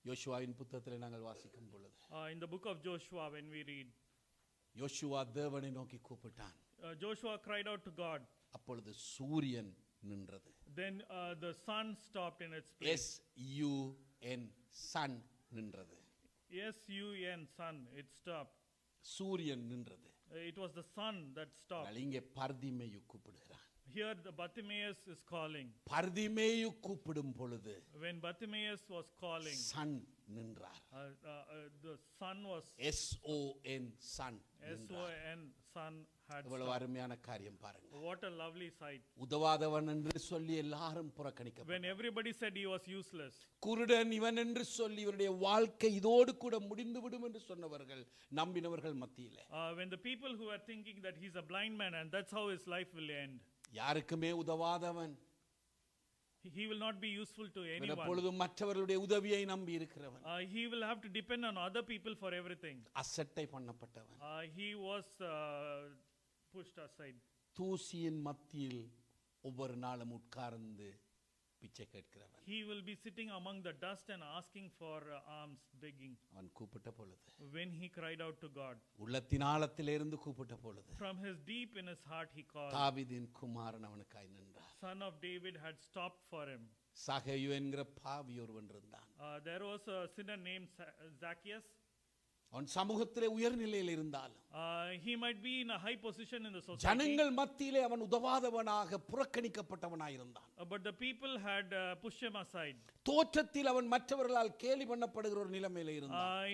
யோசுவாவின் புத்தகத்திலே நாங்கள் வாசிக்கும் பொழுது, In the book of Joshua, when we read, யோசுவா தேவனை நோக்கி கூப்பிட்டான். Joshua cried out to God. அப்பொழுது சூரியன் நின்றது. Then the sun stopped in its place. SUN sun நின்றது. SUN, sun, it stopped. சூரியன் நின்றது. It was the sun that stopped. இங்கே Bartimaeus கூப்பிடுகிறான். Here the Bartimaeus is calling. Bartimaeus கூப்பிடும் பொழுது, When Bartimaeus was calling, son நின்றார். the sun was SON son. SON, sun had இவ்வளவு stopped. அருமையான காரியம் பாருங்க. What a lovely sight. உதவாதவன் என்று சொல்லி எல்லாரும் புறக்கணிக்க, When everybody said he was useless, குருடன் இவன் என்று சொல்லி இவருடைய வாழ்க்கை இதோடு கூட முடிந்து விடும் என்று சொன்னவர்கள், நம்பினவர்கள் மத்தியிலே, when the people who were thinking that he's a blind man and that's how his life will end, யாருக்குமே உதவாதவன், he will not be useful to anyone. எப்பொழுதும் மற்றவர்களுடைய உதவியை நம்பி இருக்கிறவன், He will have to depend on other people for everything. அசட்டை பண்ணப்பட்டவன், He was pushed aside. தூசியின் மத்தியில் ஒவ்வொரு நாளும் உட்கார்ந்து பிச்சை கேட்கிறவன். He will be sitting among the dust and asking for alms, begging. அவன் கூப்பிட்ட பொழுது, When he cried out to God, உள்ளத்தின் ஆழத்திலிருந்து கூப்பிட்ட பொழுது, from his deep in his heart he called. தாவீதின் குமாரன் அவனுக்காய் நின்றார். Son of David had stopped for him. சகேயு என்கிற பாவி ஒருவன் இருந்தான். There was a sinner named Zacchaeus. அவன் சமூகத்திலே உயர்நிலையில் இருந்தாலும், He might be in a high position in the society, ஜனங்கள் மத்தியிலே அவன் உதவாதவனாக புறக்கணிக்கப்பட்டவனாய் இருந்தான். but the people had pushed him aside. தோற்றத்தில் அவன் மற்றவர்களால் கேலி பண்ணப்படுகிற ஒரு நிலைமையில இருந்தான்.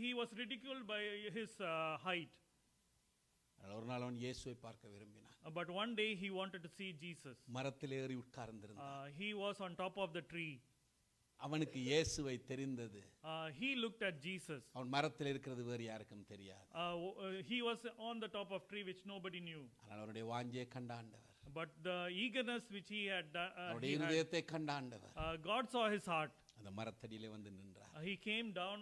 He was ridiculed by his height. ஒரு நாள் அவன் இயேசுவை பார்க்க விரும்பினான். But one day he wanted to see Jesus. மரத்தில் ஏறி உட்கார்ந்திருந்தான். He was on top of the tree. அவனுக்கு இயேசுவை தெரிந்தது. He looked at Jesus. அவன் மரத்தில் இருக்கிறது வேறு யாருக்கும் தெரியாது. He was on the top of tree which nobody knew. ஆனால் அவருடைய வாஞ்சையை கண்ட ஆண்டவர், But the eagerness which he had, அவருடைய இருதயத்தை கண்ட ஆண்டவர் God saw his heart. அந்த மரத்தடியிலே வந்து நின்றார். He came down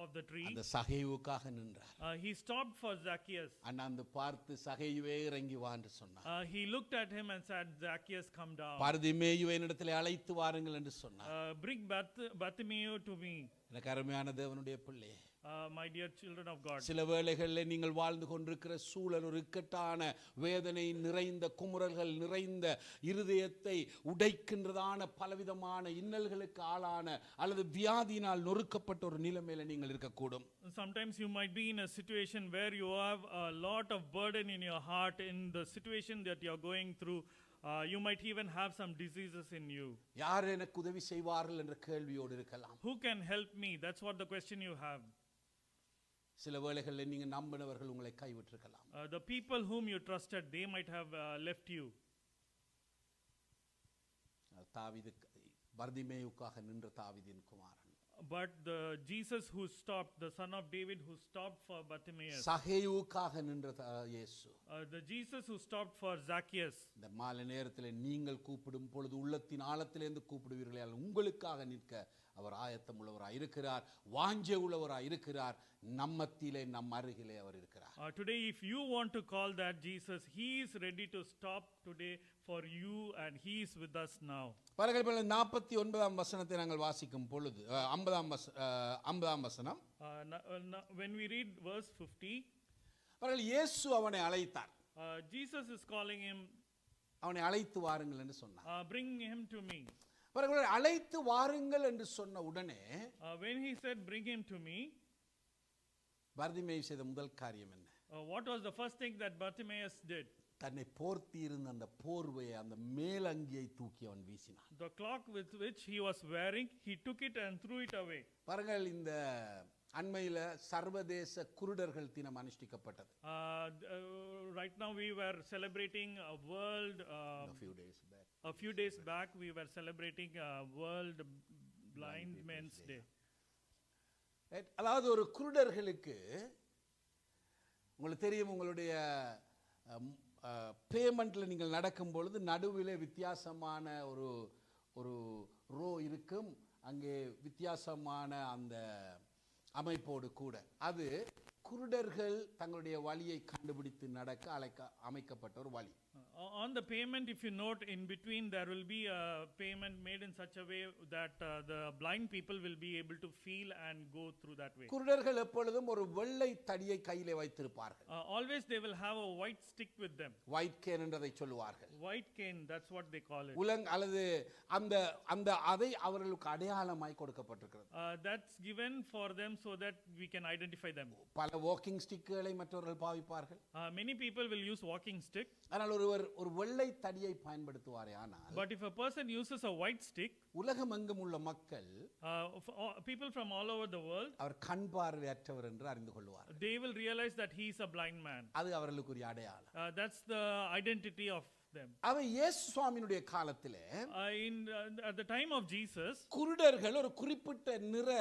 of the tree. அந்த சகேயுவுக்காக நின்றார். He stopped for Zacchaeus. அண்ணாந்து பார்த்து சகேயுவே இறங்கி வா என்று சொன்னார். He looked at him and said, Zacchaeus, come down. பர்திமேயுவை என்னிடத்திலே அழைத்து வாருங்கள் என்று சொன்னார். Bring Bartimaeus to me. எனக்கு அருமையான தேவனுடைய பிள்ளையே, My dear children of God. சில வேளைகளில் நீங்கள் வாழ்ந்து கொண்டிருக்கிற சூழல் ஒரு இக்கட்டான வேதனை நிறைந்த குமுறல்கள் நிறைந்த இருதயத்தை உடைக்கின்றதான பலவிதமான இன்னல்களுக்கு ஆளான அல்லது வியாதியினால் நொறுக்கப்பட்ட ஒரு நிலைமையில நீங்கள் இருக்கக்கூடும். Sometimes you might be in a situation where you have a lot of burden in your heart in the situation that you are going through. You might even have some diseases in you. யார் எனக்கு உதவி செய்வார்கள் என்ற கேள்வியோடு இருக்கலாம். Who can help me? That's what the question you have. சில வேளைகளில் நீங்க நம்பினவர்கள் உங்களை கைவிட்டிருக்கலாம். The people whom you trusted, they might have left you. தாவீது பர்திமேயுக்காக நின்ற தாவீதின் குமாரன். But the Jesus who stopped, the son of David who stopped for Bartimaeus. சகேயுவுக்காக நின்ற இயேசு. The Jesus who stopped for Zacchaeus. இந்த மாலை நேரத்தில் நீங்கள் கூப்பிடும் பொழுது உள்ளத்தின் ஆழத்திலிருந்து கூப்பிடுவீர்களே, உங்களுக்காக நிற்க அவர் ஆயத்தம் உள்ளவராய் இருக்கிறார், வாஞ்சை உள்ளவராய் இருக்கிறார். நம்மத்திலே நம் அருகிலே அவர் இருக்கிறார். Today if you want to call that Jesus, he is ready to stop today for you and he is with us now. பாருங்கள், 49ஆம் வசனத்தை நாங்கள் வாசிக்கும் பொழுது 50ஆம் வசனம், when we read verse 50, பாருங்கள், இயேசு அவனை அழைத்தார். Jesus is calling him, அவனை அழைத்து வாருங்கள் என்று சொன்னார். bring him to me. பாருங்கள், அழைத்து வாருங்கள் என்று சொன்ன உடனே when he said bring him to me, Bartimaeus செய்த முதல் காரியம் என்ன? what was the first thing that Bartimaeus did? தன்னை போர்த்தி இருந்த அந்த போர்வையை, அந்த மேலங்கியை தூக்கி அவன் வீசினான். The cloak with which he was wearing, he took it and threw it away. பாருங்கள், இந்த அண்மையில சர்வதேச குருடர்கள் தினம் அனுஷ்டிக்கப்பட்டது. Right now we were celebrating a world a few days back we were celebrating world blind men's day. அதாவது ஒரு குருடர்களுக்கு உங்களுக்கு தெரியும், உங்களுடைய பேமெண்ட்ல நீங்கள் நடக்கும் பொழுது நடுவிலே வித்தியாசமான ஒரு ரோ இருக்கும். அங்கே வித்தியாசமான அந்த அமைப்போடு கூட அது குருடர்கள் தங்களுடைய வழியை கண்டுபிடித்து நடக்க அமைக்கப்பட்ட ஒரு வழி. On the payment, if you note, in between there will be a payment made in such a way that the blind people will be able to feel and go through that way. குருடர்கள் எப்பொழுதும் ஒரு வெள்ளை தடியை கையிலே வைத்திருப்பார்கள். Always they will have a white stick with them. White cane என்றதை சொல்லுவார்கள். White cane, that's what they call it. உலங் அல்லது அந்த அதை அவர்களுக்கு அடையாளமாய் கொடுக்கப்பட்டிருக்கிறது. That's given for them so that we can identify them. பல வாக்கிங் ஸ்டிக்குகளை மற்றவர்கள் பாவிப்பார்கள். Many people will use walking stick. ஆனால் ஒரு வெள்ளை தடியை பயன்படுத்துவாரே. ஆனால் but if a person uses a white stick, உலகமெங்கும் உள்ள மக்கள், people from all over the world, அவர் கண் பார்வையற்றவர் என்று அறிந்து கொள்வார். they will realize that he is a blind man. அது அவர்களுக்குரிய அடையாளம். That's the identity of them. அவன் இயேசு சுவாமியினுடைய காலத்திலே at the time of Jesus, குருடர்கள் ஒரு குறிப்பிட்ட நிற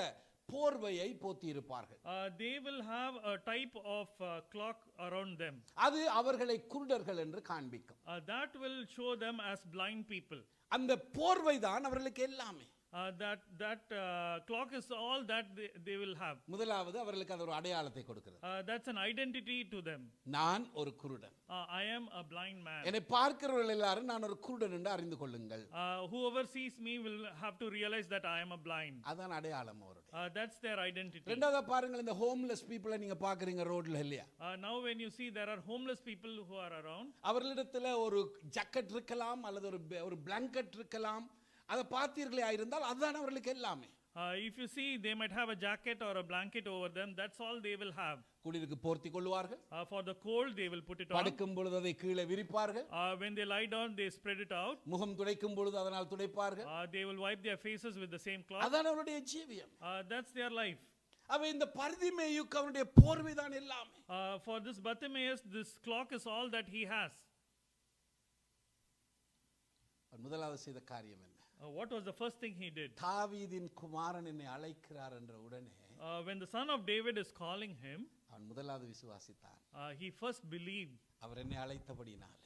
போர்வையை போத்தி இருப்பார்கள். they will have a type of cloak around them. அது அவர்களை குருடர்கள் என்று காண்பிக்கும். That will show them as blind people. அந்த போர்வை தான் அவர்களுக்கு எல்லாமே. That clock is all that they will have. முதலாவது அவர்களுக்கு அது ஒரு அடையாளத்தை கொடுக்கிறது. That's an identity to them. நான் ஒரு குருடன். I am a blind man. என்னை பார்க்கிறவர்கள் எல்லாரும் நான் ஒரு குருடன் என்று அறிந்து கொள்ளுங்கள். Whoever sees me will have to realize that I am a blind. அதான் அடையாளம் அவருடைய. That's their identity. ரெண்டாவது பாருங்கள், இந்த ஹோம்லெஸ் பீப்பிளை நீங்க பாக்குறீங்க ரோட்ல இல்லையா? Now when you see there are homeless people who are around, அவர்களிடத்துல ஒரு ஜாக்கெட் இருக்கலாம் அல்லது ஒரு பிளாங்கெட் இருக்கலாம். அதை பார்த்தீர்களே ஆயிருந்தால் அதுதான் அவர்களுக்கு எல்லாமே. If you see, they might have a jacket or a blanket over them. That's all they will have. குளிருக்கு போர்த்தி கொள்வார்கள். For the cold they will put it on. படுக்கும் பொழுது அதை கீழே விரிப்பார்கள். When they lie down they spread it out. முகம் துடைக்கும் பொழுது அதனால் துடைப்பார்கள். They will wipe their faces with the same cloth. அதான் அவருடைய ஜீவியம். That's their life. அவ இந்த பர்திமேயுக்கு அவனுடைய போர்வைதான் எல்லாமே. For this Bartimaeus, this cloak is all that he has. முதலாவது செய்த காரியம் என்ன? What was the first thing he did? தாவீதின் குமாரன் என்னை அழைக்கிறார் என்ற உடனே When the son of David is calling him, அவன் முதலாவது விசுவாசித்தான். he first believed. அவர் என்னை அழைத்தபடினாலே,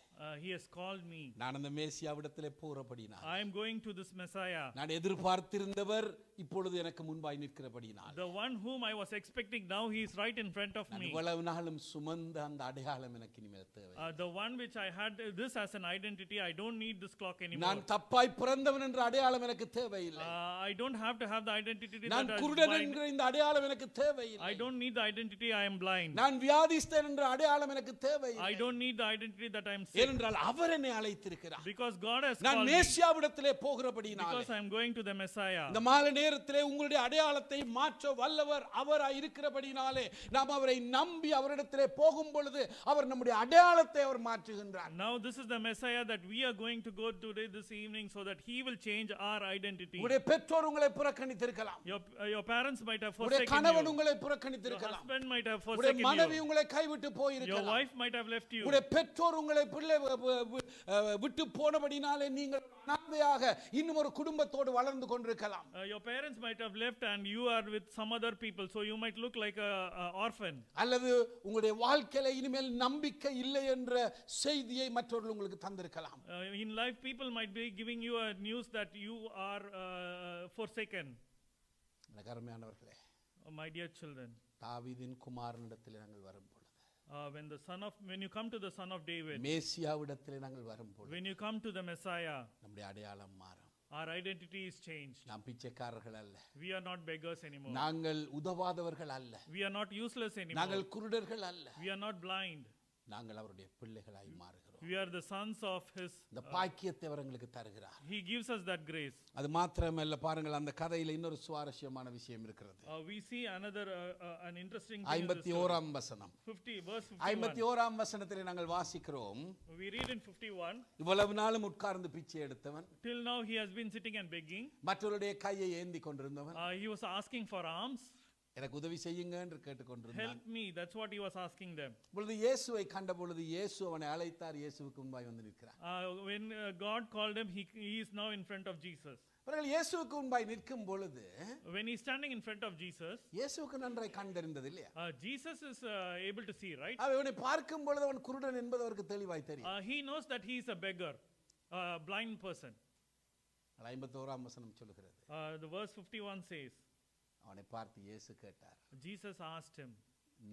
he has called me. நான் அந்த மேசியாவிடத்திலே போறபடினாலே, I am going to this Messiah. நான் எதிர்பார்த்திருந்தவர் இப்பொழுது எனக்கு முன்பாய் நிற்கிறபடினாலே, The one whom I was expecting, now he is right in front of நான் me. இவ்வளவு நாளும் சுமந்த அந்த அடையாளம் எனக்கு இனிமேல் தேவை. The one which I had this as an identity, I don't need this clock anymore. நான் தப்பாய் பிறந்தவன் என்ற அடையாளம் எனக்கு தேவையில்லை. I don't have to have the identity நான் that I குருடன் blind. என்கிற இந்த அடையாளம் எனக்கு தேவையில்லை. I don't need the identity I am blind. நான் வியாதிஸ்தன் என்ற அடையாளம் எனக்கு தேவையில்லை. I don't need the identity that I am sick. ஏனென்றால் அவர் என்னை அழைத்திருக்கிறார். Because God has நான் called me. மேசியாவிடத்திலே போகிறபடினாலே, Because I am going to the Messiah. இந்த மாலை நேரத்திலே உங்களுடைய அடையாளத்தை மாற்ற வல்லவர் அவராய் இருக்கிறபடினாலே, நாம் அவரை நம்பி அவரிடத்திலே போகும் பொழுது அவர் நம்முடைய அடையாளத்தை அவர் மாற்றுகின்றார். Now this is the Messiah that we are going to go today this evening, so that he will change our identity. உங்களுடைய பெற்றோர் உங்களை புறக்கணித்திருக்கலாம். Your parents might have உங்களுடைய forsaken கணவன் you. உங்களை Your புறக்கணித்திருக்கலாம். husband might have உங்களுடைய forsaken மனைவி you. உங்களை கைவிட்டு Your போயிருக்கலாம். wife might have left you. உங்களுடைய பெற்றோர் உங்களை பிள்ளை விட்டு போனபடினாலே நீங்கள் அனாதையாக இன்னும் ஒரு குடும்பத்தோடு வளர்ந்து கொண்டிருக்கலாம். Your parents might have left and you are with some other people, so you might look like a orphan. அல்லது உங்களுடைய வாழ்க்கையில இனிமேல் நம்பிக்கை இல்லை என்ற செய்தியை மற்றவர்கள் உங்களுக்கு தந்திருக்கலாம். In life, people might be giving you a news that you are forsaken. எனக்கு அருமையானவர்களே, My dear children, தாவீதின் குமாரனிடத்திலே நாங்கள் வரும்பொழுது, when you come to the son of David, மேசியாவிடத்திலே நாங்கள் வரும்பொழுது, when you come to the Messiah, நம்முடைய அடையாளம் மாறும். our identity is changed. நாம் பிச்சைக்காரர்கள் அல்ல, We are not beggars anymore. நாங்கள் உதவாதவர்கள் அல்ல, We are not useless anymore. நாங்கள் குருடர்கள் அல்ல, We are not blind. நாங்கள் அவருடைய பிள்ளைகளாய் மாறுகிறோம். We are the sons of his. இந்த பாக்கியத்தை அவர் எங்களுக்கு தருகிறார். He gives us that grace. அது மாத்திரமல்ல, பாருங்கள், அந்த கதையில இன்னொரு சுவாரஸ்யமான விஷயம் இருக்கிறது. We see another an interesting thing in this 51ஆம் வசனம். 50 verse 51. 51ஆம் வசனத்திலே நாங்கள் வாசிக்கிறோம், We read in 51. இவ்வளவு நாளும் உட்கார்ந்து பிச்சை எடுத்தவன், Till now he has been sitting and begging. மற்றவருடைய கையை ஏந்தி கொண்டிருந்தவன், He was asking for alms. எனக்கு உதவி செய்யுங்க என்று கேட்டுக்கொண்டிருந்தான். Help me. That's what he was asking them. பொழுது இயேசுவை கண்ட பொழுது இயேசு அவனை அழைத்தார். இயேசுவுக்கு முன்பாய் வந்து நிற்கிறார். When God called him, he is now in front of Jesus. அவர்கள் இயேசுவுக்கு முன்பாய் நிற்கும் பொழுது, When he is standing in front of Jesus, இயேசுவுக்கு நன்றாய் கண்டறிந்தது இல்லையா? Jesus is able to see, right? அவனை பார்க்கும் பொழுது அவன் குருடன் என்பது அவருக்கு தெளிவாய் தெரியும். He knows that he is a beggar, a blind person. 51ஆம் வசனம் சொல்லுகிறது, The verse 51 says, அவனை பார்த்து இயேசு கேட்டார், Jesus asked him,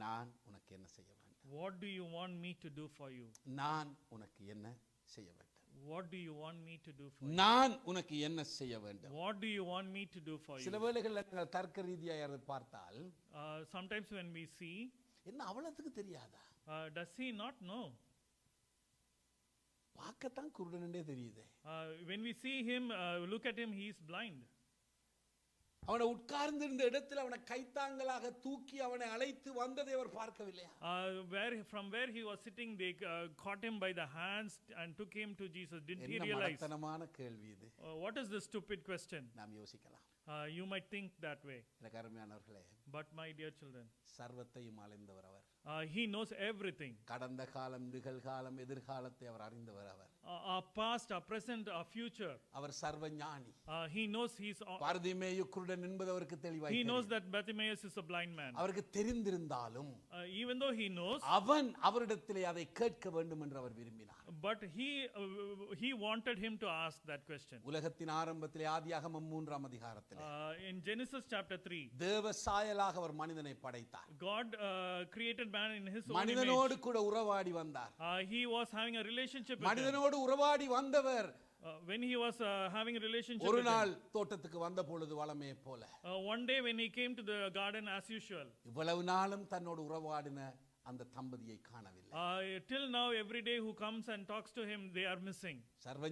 நான் உனக்கு என்ன செய்ய வேண்டும்? What do you want me to do for you? நான் உனக்கு என்ன செய்ய வேண்டும்? What do you want me to do for you? நான் உனக்கு என்ன செய்ய வேண்டும்? What do you want me to do for சில you? வேளைகளில் நீங்கள் தர்க்க ரீதியாக அதை பார்த்தால், Sometimes when we see, என்ன அவ்வளவுக்கு தெரியாதா? does he not know? பார்க்கத்தான் குருடனே தெரியுதே. When we see him, look at him, he is blind. அவனை உட்கார்ந்திருந்த இடத்தில் அவனை கைத்தாங்களாக தூக்கி அவனை அழைத்து வந்ததை அவர் பார்க்கவில்லையா? From where he was sitting, they caught him by the hands and took him to Jesus. Didn't he என்ன realize? மடத்தனமான கேள்வி இது. What is this stupid question? நாம் யோசிக்கலாம். You might think that way. எனக்கு அருமையானவர்களே, But my dear children, சர்வத்தையும் அறிந்தவர் அவர். he knows everything. கடந்த காலம், நிகழ்காலம், எதிர்காலத்தை அவர் அறிந்தவர் அவர். Our past, our present, our future. அவர் சர்வ ஞானி. He knows he's. பர்திமேயு குருடன் என்பது அவருக்கு தெளிவாய் He தெரியும். knows that Bartimaeus is a blind man. அவருக்கு தெரிந்திருந்தாலும் Even though he knows, அவன் அவரிடத்திலே அதை கேட்க வேண்டும் என்று அவர் விரும்பினார். but he wanted him to ask that question. உலகத்தின் ஆரம்பத்திலே ஆதியாகமம் 3ஆம் அதிகாரத்திலே In Genesis chapter 3, தேவ சாயலாக அவர் மனிதனை படைத்தார். God created man in his own image. மனிதனோடு கூட உறவாடி வந்தார். He was having a relationship with him. மனிதனோடு உறவாடி வந்தவர் When he was having a relationship ஒரு with நாள் him, தோட்டத்துக்கு வந்த பொழுது வளமே போல one day when he came to the garden as usual, இவ்வளவு நாளும் தன்னோடு உறவாடின அந்த தம்பதியை காணவில்லை. till now every day who comes and talks to him, they are missing. சர்வ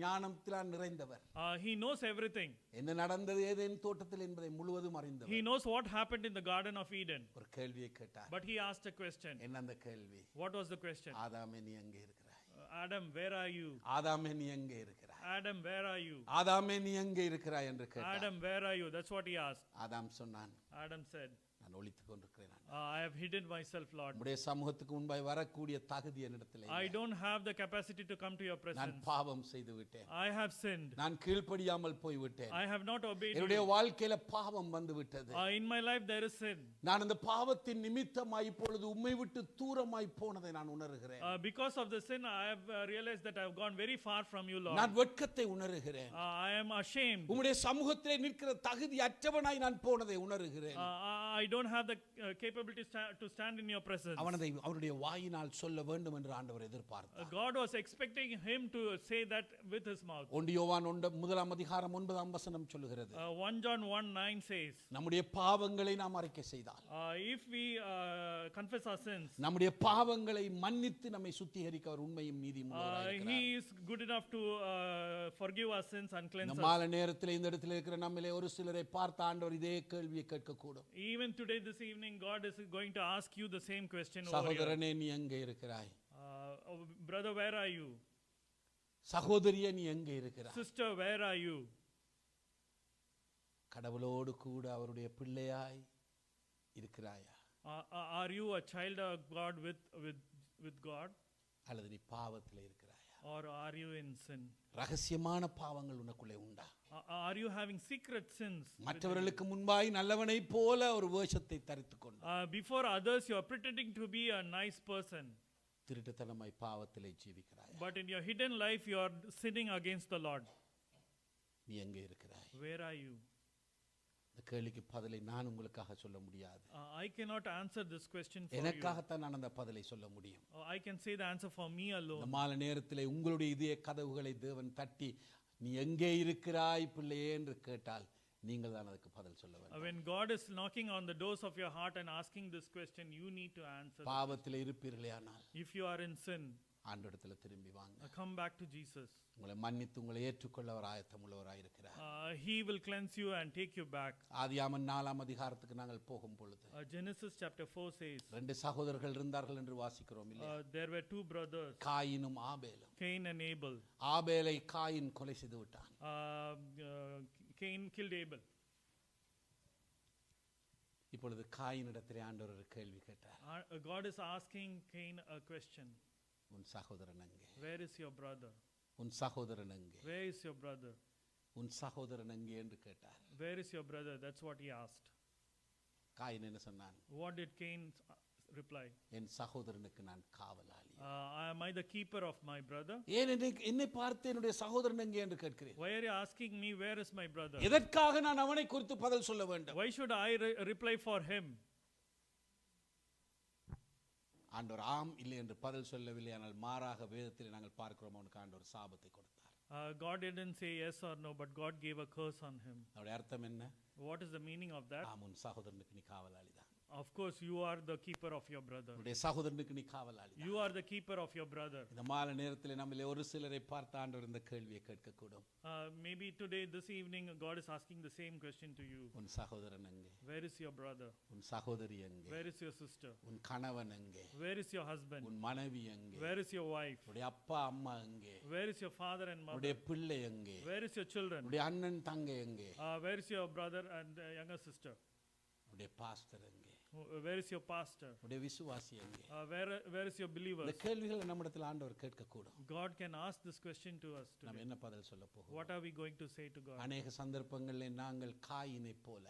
ஞானத்தினால் நிறைந்தவர். He knows everything. என்ன நடந்தது ஏதேன் தோட்டத்தில் என்பதை முழுவதும் அறிந்தவர். He knows what happened in the garden of Eden. ஒரு கேள்வியை கேட்டார். But he asked a question. என்ன அந்த கேள்வி? What was the question? ஆதாமே நீ எங்கே இருக்கிறாய்? Adam, where are you? ஆதாமே நீ எங்கே இருக்கிறாய்? Adam, where are you? ஆதாமே நீ எங்கே இருக்கிறாய் என்று கேட்டார். Adam, where are you? That's what he asked. ஆதாம் சொன்னான், Adam said, நான் ஒளித்துக் கொண்டிருக்கிறேன். I have hidden myself, Lord. உம்முடைய சமூகத்துக்கு முன்பாய் வரக்கூடிய தகுதி என்னிடத்தில் இல்லை. I don't have the capacity to come to your நான் presence. பாவம் செய்து விட்டேன். I have sinned. நான் கீழ்ப்படியாமல் போய் விட்டேன். I have not obeyed என்னுடைய you. வாழ்க்கையில பாவம் வந்து விட்டது. In my life there is sin. நான் அந்த பாவத்தின் நிமித்தமாய் இப்பொழுது உம்மை விட்டு தூரமாய் போனதை நான் உணர்கிறேன். Because of the sin, I have realized that I have gone very far from you, Lord. நான் வெட்கத்தை உணர்கிறேன். I am ashamed. உம்முடைய சமூகத்திலே நிற்கிற தகுதி அற்றவனாய் நான் போனதை உணர்கிறேன். I don't have the capability to stand in your presence. அவருடைய வாயினால் சொல்ல வேண்டும் என்று ஆண்டவர் எதிர்பார்த்தார். God was expecting him to say that with his mouth. 1 யோவான் 1 அதிகாரம் 9 வசனம் சொல்லுகிறது. 1 John 1:9 says, நம்முடைய பாவங்களை நாம் அறிக்கை செய்தால், if we confess our sins, நம்முடைய பாவங்களை மன்னித்து நம்மை சுத்திகரிக்க அவர் உண்மையும் நீதியும் உள்ளவராய் இருக்கிறார். he is good enough to forgive our sins and cleanse இந்த us. மாலை நேரத்தில் இந்த இடத்தில் இருக்கிற நம்மிலே ஒரு சிலரை பார்த்த ஆண்டவர் இதே கேள்வியை கேட்கக்கூடும். Even today, this evening, God is going to ask you the same question over here. சகோதரனே நீ எங்கே இருக்கிறாய்? Brother, where are you? சகோதரியே நீ எங்கே இருக்கிறாய்? Sister, where are you? கடவுளோடு கூட அவருடைய பிள்ளையாய் இருக்கிறாயா? Are you a child of God with God? அல்லது நீ பாவத்திலே இருக்கிறாயா? Or are you in sin? ரகசியமான பாவங்கள் உனக்குள்ளே உண்டா? Are you having secret sins? மற்றவர்களுக்கு முன்பாய் நல்லவனைப் போல ஒரு வேஷத்தை தரித்துக் கொண்டு before others you are pretending to be a nice person, திருட்டுத்தனமாய் பாவத்திலே ஜீவிக்கிறாயா? but in your hidden life you are sinning against the Lord. நீ எங்கே இருக்கிறாய்? Where are you? இந்த கேள்விக்கு பதிலை நான் உங்களுக்காக சொல்ல முடியாது. I cannot answer this question for you. எனக்காகத்தான் நான் அந்த பதிலை சொல்ல முடியும். I can say the answer for me alone. இந்த மாலை நேரத்திலே உங்களுடைய இதய கதவுகளை தேவன் தட்டி நீ எங்கே இருக்கிறாய் பிள்ளையே என்று கேட்டால் நீங்கள் தான் அதுக்கு பதில் சொல்ல வேண்டும். When God is knocking on the doors of your heart and asking this question, you need to answer. பாவத்திலே இருப்பீர்களேயானால், if you are in sin, ஆண்டவரிடத்துல திரும்பி வாங்க. come back to Jesus. உங்களை மன்னித்து உங்களை ஏற்றுக்கொள்ள அவர் ஆயத்தமுள்ளவராய் இருக்கிறார். He will cleanse you and take you back. ஆதியாகமம் 4 அதிகாரத்துக்கு நாங்கள் போகும் பொழுது Genesis chapter 4 says, ரெண்டு சகோதரர்கள் இருந்தார்கள் என்று வாசிக்கிறோம் இல்லையா? there were two brothers, காயினும் ஆபேலும். Cain and Abel. ஆபேலை காயின் கொலை செய்து விட்டான். Cain killed Abel. இப்பொழுது காயினிடத்திலே ஆண்டவர் ஒரு கேள்வி கேட்டார். God is asking Cain a question. உன் சகோதரன் எங்கே? Where is your brother? உன் சகோதரன் எங்கே? Where is your brother? உன் சகோதரன் எங்கே என்று கேட்டார். Where is your brother? That's what he asked. Coin என்ன சொன்னான்? What did Cain reply? என் சகோதரனுக்கு நான் காவலாளி. Am I the keeper of my brother? ஏன் என்னை பார்த்து என்னுடைய சகோதரன் எங்கே என்று கேட்கிறேன்? Why are you asking me where is my brother? எதற்காக நான் அவனை குறித்து பதில் சொல்ல வேண்டும்? Why should I reply for him? ஆண்டவர் ஆம் இல்லை என்று பதில் சொல்லவில்லை, ஆனால் மாறாக வேதத்தில் நாங்கள் பார்க்கிறோம் அவனுக்கு ஆண்டவர் சாபத்தை கொடுத்தார். God didn't say yes or no, but God gave a curse on him. அவருடைய அர்த்தம் என்ன? What is the meaning of that? ஆம், உன் சகோதரனுக்கு நீ காவலாளி தான். Of course, you are the keeper of your brother. உன்னுடைய சகோதரனுக்கு நீ காவலாளி தான். You are the keeper of your brother. இந்த மாலை நேரத்தில் நம்மிலே ஒரு சிலரை பார்த்து ஆண்டவர் இந்த கேள்வியை கேட்கக்கூடும். Maybe today, this evening, God is asking the same question to you. உன் சகோதரன் எங்கே? Where is your brother? உன் சகோதரி எங்கே? Where is your sister? உன் கணவன் எங்கே? Where is your husband? உன் மனைவி எங்கே? Where is your wife? உன்னுடைய அப்பா அம்மா எங்கே? Where is your father and mother? உன்னுடைய பிள்ளை எங்கே? Where is your children? உன்னுடைய அண்ணன் தங்கை எங்கே? Where is your brother and younger sister? உன்னுடைய பாஸ்டர் எங்கே? Where is your pastor? உன்னுடைய விசுவாசி எங்கே? Where is your believers? இந்த கேள்விகளை நம்மிடத்தில் ஆண்டவர் கேட்கக்கூடும். God can ask this question to us நாம் today. என்ன பதில் சொல்ல போகிறோம்? What are we going to say to God? அநேக சந்தர்ப்பங்களில் நாங்கள் காயினை போல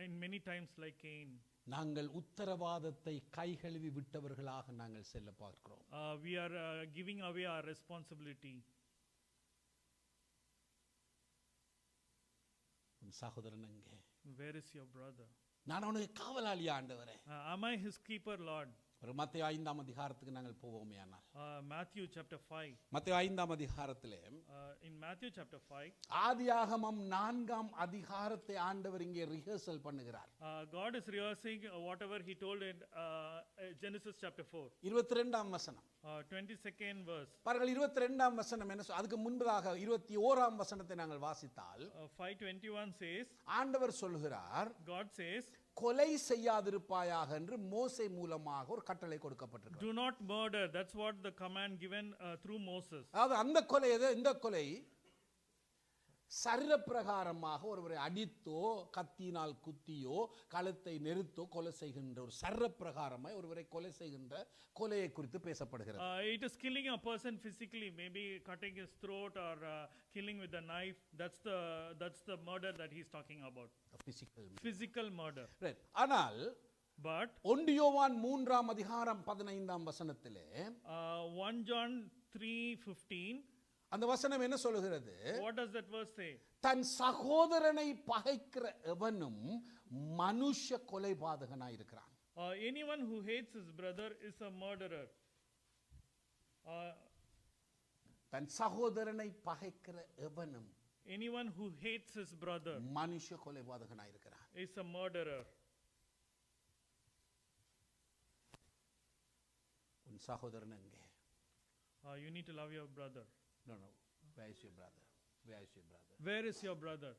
In many times like Cain, நாங்கள் உத்தரவாதத்தை கைகழுவி விட்டவர்களாக நாங்கள் செல்ல பார்க்கிறோம். we are giving away our responsibility. உன் சகோதரன் எங்கே? Where is your brother? நான் அவனுக்கு காவலாளி ஆண்டவரே. Am I his keeper, Lord? மத்தேயு 5 அதிகாரத்துக்கு நாங்கள் போவோமே ஆனால் Matthew chapter 5. மத்தேயு 5 அதிகாரத்திலே In Matthew chapter 5, ஆதியாகமம் 4 அதிகாரத்தை ஆண்டவர் இங்கே ரிஹர்சல் பண்ணுகிறார். God is rehearsing whatever he told in Genesis chapter 4. 22ஆம் வசனம். 22nd verse. பாருங்கள் 22ஆம் வசனம் என்ன அதுக்கு முன்பதாக 21ஆம் வசனத்தை நாங்கள் வாசித்தால் 5:21 says, ஆண்டவர் சொல்கிறார், God says, கொலை செய்யாதிருப்பாயாக என்று மோசே மூலமாக ஒரு கட்டளை கொடுக்கப்பட்டிருக்கு. do not murder. That's what the command given through Moses. அதாவது அந்த கொலை இந்த கொலை சர்ரப்பிரகாரமாக ஒருவரை அடித்தோ கத்தியினால் குத்தியோ கழுத்தை நெருத்தோ கொலை செய்கின்ற ஒரு சர்ரப்பிரகாரமாய் ஒருவரை கொலை செய்கின்ற கொலையை குறித்து பேசப்படுகிறது. It is killing a person physically, maybe cutting his throat or killing with a knife. That's the murder that he's talking about. Physical murder. Right. ஆனால் But 1 யோவான் 3ஆம் அதிகாரம் 15ஆம் வசனத்திலே 1 John 3:15, அந்த வசனம் என்ன சொல்லுகிறது? what does that verse say? தன் சகோதரனை பகைக்கிற எவனும் மனுஷ கொலைபாதகனாய் இருக்கிறான். Anyone who hates his brother is a murderer. தன் சகோதரனை பகைக்கிற எவனும் Anyone who hates his brother மனுஷ கொலைபாதகனாய் இருக்கிறான். is a murderer. உன் சகோதரன் எங்கே? You need to love your brother. No. Where is your brother? Where is your brother? Where is your brother?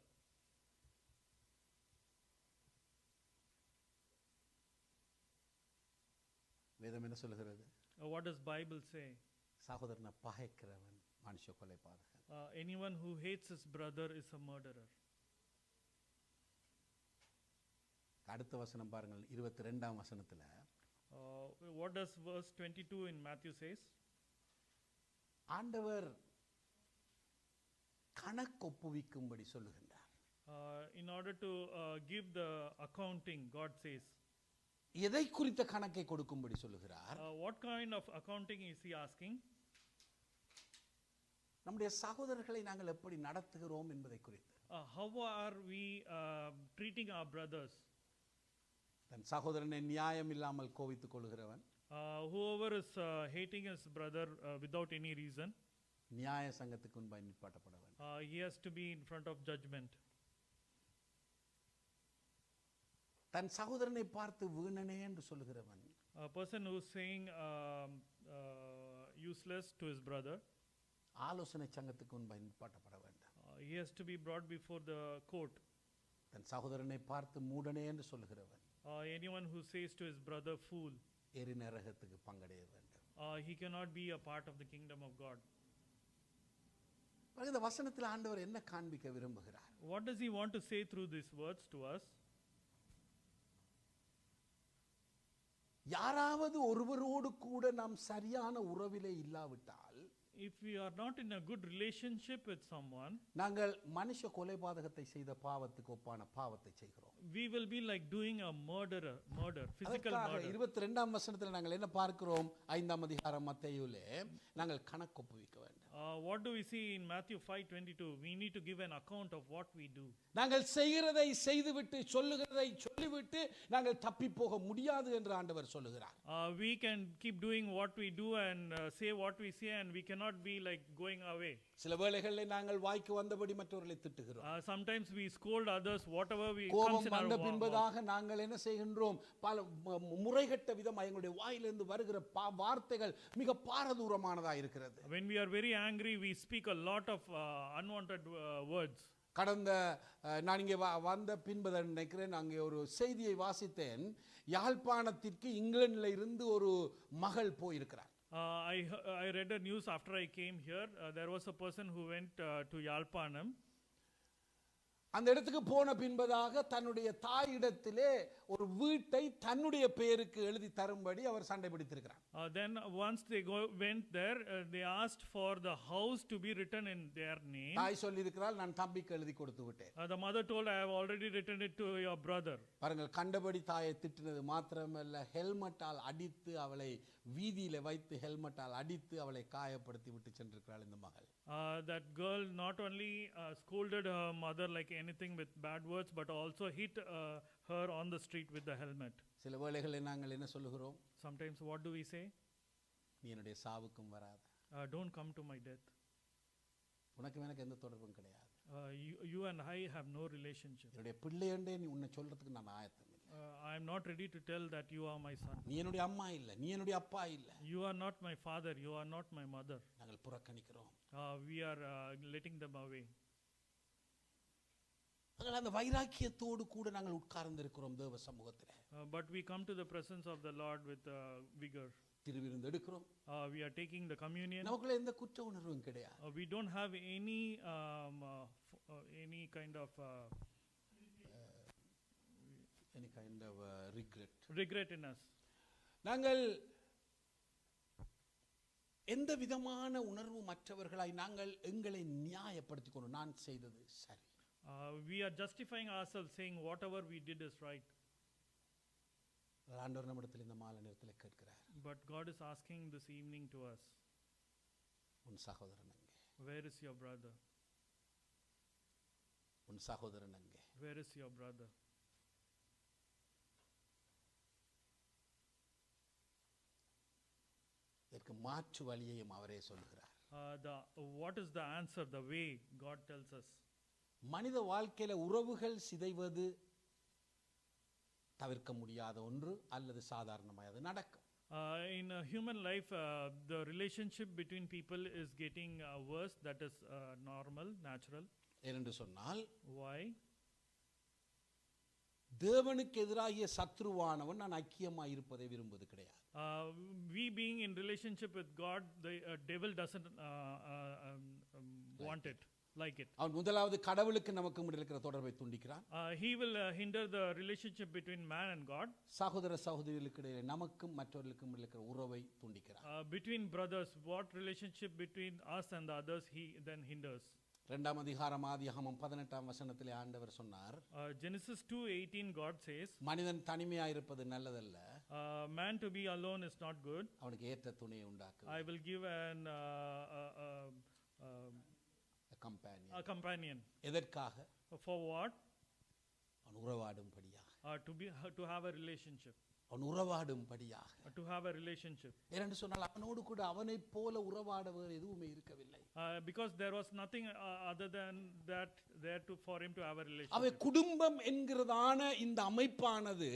வேதம் என்ன சொல்லுகிறது? What does Bible say? சகோதரனை பகைக்கிறவன் மனுஷ கொலைபாதகன். Anyone who hates his brother is a murderer. அடுத்த வசனம் பாருங்கள் 22ஆம் வசனத்துல What does verse 22 in Matthew says? ஆண்டவர் கணக்கொப்புவிக்கும்படி சொல்லுகின்றார். In order to give the accounting, God says. எதை குறித்த கணக்கை கொடுக்கும்படி சொல்லுகிறார்? What kind of accounting is he asking? நம்முடைய சகோதரர்களை நாங்கள் எப்படி நடத்துகிறோம் என்பதை குறித்து. How are we treating our brothers? தன் சகோதரனை நியாயம் இல்லாமல் கோபித்துக் கொள்கிறவன், whoever is hating his brother without any reason, நியாய சங்கத்துக்கு முன்பாய் நிற்பாட்டப்பட வேண்டும். he has to be in front of judgment. தன் சகோதரனை பார்த்து வீணனே என்று சொல்லுகிறவன், A person who is saying useless to his brother, ஆலோசனை சங்கத்துக்கு முன்பாய் நிற்பாட்டப்பட வேண்டும். he has to be brought before the court. தன் சகோதரனை பார்த்து மூடனே என்று சொல்லுகிறவன், Anyone who says to his brother fool, எரிநரகத்துக்கு பங்கடைய வேண்டும். he cannot be a part of the kingdom of God. இந்த வசனத்தில் ஆண்டவர் என்ன காண்பிக்க விரும்புகிறார்? What does he want to say through these words to us? யாராவது ஒருவரோடு கூட நாம் சரியான உறவிலே இல்லாவிட்டால், if we are not in a good relationship with someone, நாங்கள் மனுஷ கொலைபாதகத்தை செய்த பாவத்துக்கு ஒப்பான பாவத்தை செய்கிறோம். we will be like doing a murder, physical murder. 22ஆம் வசனத்தில் நாங்கள் என்ன பார்க்கிறோம்? 5ஆம் அதிகாரம் மத்தேயுவிலே நாங்கள் கணக்கொப்புவிக்க வேண்டும். What do we see in Matthew 5:22? We need to give an account of what we do. நாங்கள் செய்கிறதை செய்துவிட்டு சொல்லுகிறதை சொல்லிவிட்டு நாங்கள் தப்பி போக முடியாது என்று ஆண்டவர் சொல்லுகிறார். We can keep doing what we do and say what we say, and we cannot be like going away. சில வேளைகளில் நாங்கள் வாய்க்கு வந்தபடி மற்றவர்களை திட்டுகிறோம். Sometimes we scold others whatever we கோபம் comes in வந்த our பின்பதாக நாங்கள் என்ன செய்கின்றோம்? பல முறைகட்ட விதமாக எங்களுடைய வாயிலிருந்து வருகிற வார்த்தைகள் மிக பாரதூரமானதா இருக்கிறது. When we are very angry, we speak a lot of unwanted words. கடந்த நான் இங்கே வந்த பின்பு நினைக்கிறேன், அங்கே ஒரு செய்தியை வாசித்தேன். யாழ்ப்பாணத்திற்கு இங்கிலாந்துல இருந்து ஒரு மகள் போயிருக்கிறார். I read a news after I came here. There was a person who went to Yalpanam. அந்த இடத்துக்கு போன பின்பதாக தன்னுடைய தாயிடத்திலே ஒரு வீட்டை தன்னுடைய பெயருக்கு எழுதி தரும்படி அவர் சண்டை பிடித்திருக்கிறார். Then once they went there, they asked for the house to be written in their name. தாய் சொல்லி இருக்கிறாள், நான் தம்பிக்கு எழுதி கொடுத்து விட்டேன். The mother told, I have already written it to your brother. பாருங்கள், கண்டபடி தாயை திட்டினது மாத்திரமல்ல, ஹெல்மெட்டால் அடித்து அவளை வீதியில வைத்து ஹெல்மெட்டால் அடித்து அவளை காயப்படுத்தி விட்டு சென்றிருக்கிறாள் இந்த மகள். That girl not only scolded her mother like anything with bad words, but also hit her on the street with the helmet. சில வேளைகளில் நாங்கள் என்ன சொல்லுகிறோம்? Sometimes what do we say? நீ என்னுடைய சாவுக்கும் வராத. Don't come to my death. உனக்கு எனக்கு எந்த தொடர்பும் கிடையாது. You and I have no relationship. என்னுடைய பிள்ளையண்டே நீ உன்னை சொல்றதுக்கு நான் ஆயத்தம் இல்லை. I am not ready to tell that you are my son. நீ என்னுடைய அம்மா இல்லை, நீ என்னுடைய அப்பா இல்லை. You are not my father, you are not my mother. நாங்கள் புறக்கணிக்கிறோம். We are letting them away. நாங்கள் அந்த வைராக்கியத்தோடு கூட நாங்கள் உட்கார்ந்து இருக்கிறோம் தேவ சமூகத்திலே. But we come to the presence of the Lord with vigor. திருவிருந்து எடுக்கிறோம். We are taking the communion. நமக்குள்ள எந்த குற்ற உணர்வும் கிடையாது. We don't have any any kind of any kind of regret. regret in us. நாங்கள் எந்த விதமான உணர்வு மற்றவர்களாய் நாங்கள் எங்களை நியாயப்படுத்திக் கொண்டு நான் செய்தது சரி. We are justifying ourselves, saying whatever we did is right. ஆண்டவர் நம்மிடத்தில் இந்த மாலை நேரத்தில் கேட்கிறார், But God is asking this evening to us, உன் சகோதரன் எங்கே? where is your brother? உன் சகோதரன் எங்கே? Where is your brother? இதற்கு மாற்று வழியையும் அவரே சொல்கிறார். What is the answer, the way God tells us? மனித வாழ்க்கையில உறவுகள் சிதைவது தவிர்க்க முடியாத ஒன்று அல்லது சாதாரணமாய் அது நடக்கும். In a human life, the relationship between people is getting worse. That is normal, natural. ஏனென்று சொன்னால் Why? தேவனுக்கு எதிராகிய சத்ருவானவன் நான் ஐக்கியமாய் இருப்பதை விரும்புவது கிடையாது. We being in relationship with God, the devil doesn't want it, like it. அவன் முதலாவது கடவுளுக்கு நமக்கு இடையில் இருக்கிற தொடர்பை துண்டிக்கிறான். He will hinder the relationship between man and God. சகோதர சகோதரிகளுக்கு இடையிலே நமக்கும் மற்றவர்களுக்கும் இடையில் இருக்கிற உறவை துண்டிக்கிறான். Between brothers, what relationship between us and the others he then hinders. இரண்டாம் அதிகாரம் ஆதியாகமம் 18ஆம் வசனத்திலே ஆண்டவர் சொன்னார், Genesis 2:18 God says, மனிதன் தனிமையாய் இருப்பது நல்லதல்ல, man to be alone is not good. அவனுக்கு ஏற்ற துணையை உண்டாக்கு. I will give a companion. எதற்காக? For what? அவன் உறவாடும்படியாக. To have a relationship. அவன் உறவாடும்படியாக. To have a relationship. ஏனென்று சொன்னால் அவனோடு கூட அவனைப் போல உறவாட வேறு எதுவுமே இருக்கவில்லை. Because there was nothing other than that there for him to have a relationship. அவை குடும்பம் என்கிறதான இந்த அமைப்பானது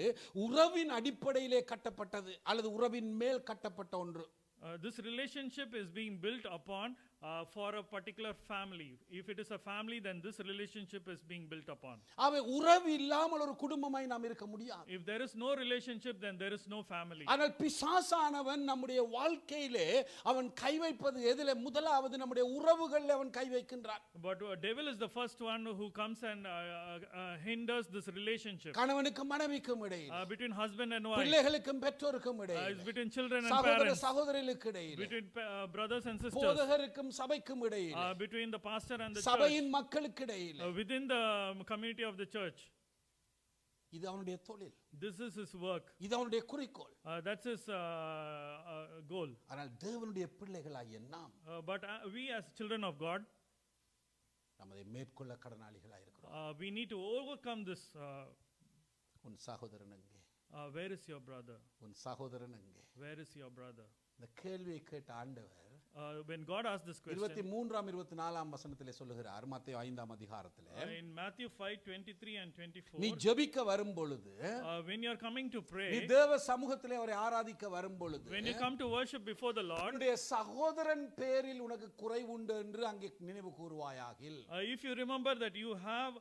உறவின் அடிப்படையிலே கட்டப்பட்டது அல்லது உறவின் மேல் கட்டப்பட்ட ஒன்று. This relationship is being built upon for a particular family. If it is a family, then this relationship is being built upon. அவை உறவு இல்லாமல் ஒரு குடும்பமாய் நாம் இருக்க முடியாது. If there is no relationship, then there is no family. ஆனால் பிசாசானவன் நம்முடைய வாழ்க்கையிலே அவன் கை வைப்பது எதிலே? முதலாவது நம்முடைய உறவுகளில் அவன் கை வைக்கின்றான். But devil is the first one who comes and hinders this relationship. கணவனுக்கும் மனைவிக்கும் இடையில், between husband and wife, பிள்ளைகளுக்கும் பெற்றோருக்கும் இடையில், between children and சகோதர parents, சகோதரிகளுக்கு இடையில், between brothers and sisters, போதகருக்கும் சபைக்கும் இடையில், between the pastor and the சபையின் மக்களுக்கு இடையில், within the community of the church. இது அவனுடைய தொழில். This is his work. இது அவனுடைய குறிக்கோள். That's his goal. ஆனால் தேவனுடைய பிள்ளைகளாகிய நாம், But we as children of God, நாம் அதை மேற்கொள்ள கடனாளிகளாக இருக்கிறோம். we need to overcome this. உன் சகோதரன் எங்கே? Where is your brother? உன் சகோதரன் எங்கே? Where is your brother? இந்த கேள்வியை கேட்ட ஆண்டவர் When God asked this question, 23ஆம் 24ஆம் வசனத்திலே சொல்லுகிறார், மத்தேயு 5ஆம் அதிகாரத்திலே, in Matthew 5:23 and 24, நீ ஜெபிக்க வரும் பொழுது, when you are coming to pray, நீ தேவ சமூகத்திலே அவரை ஆராதிக்க வரும் பொழுது, when you come to worship before the Lord, உன்னுடைய சகோதரன் பேரில் உனக்கு குறைவுண்டு என்று அங்கே நினைவு கூறுவாயாகில். if you remember that you have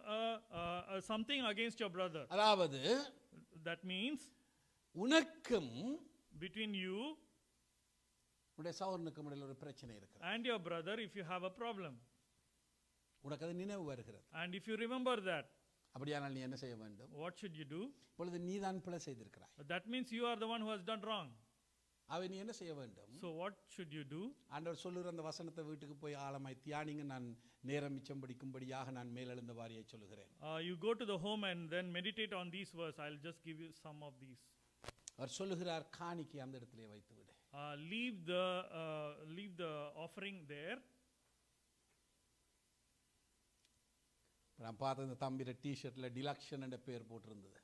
something against your brother, அதாவது that means உனக்கும் between you உன்னுடைய சகோதரனுக்கும் இடையில் ஒரு பிரச்சனை இருக்கிறது and your brother, if you have a problem, உனக்கு அது நினைவு வருகிறது. and if you remember that, அப்படியானால் நீ என்ன செய்ய வேண்டும்? what should you do? இப்பொழுது நீதான் பிழை செய்திருக்கிறாய். That means you are the one who has done wrong. அவை நீ என்ன செய்ய வேண்டும்? So what should you do? ஆண்டவர் சொல்லுகிற அந்த வசனத்தை வீட்டுக்கு போய் ஆழமாய் தியானிங்க. நான் நேரம் மிச்சம் பிடிக்கும்படியாக நான் மேலெழுந்த வாரியை சொல்லுகிறேன். You go to the home and then meditate on these verses. I'll just give you some of these. அவர் சொல்லுகிறார், காணிக்கை அந்த இடத்திலே வைத்து விடு. Leave the offering there. நான் பார்த்த இந்த தம்பியோட டிஷர்ட்ல டிலக்ஷன் என்ற பேர் போட்டிருந்தது.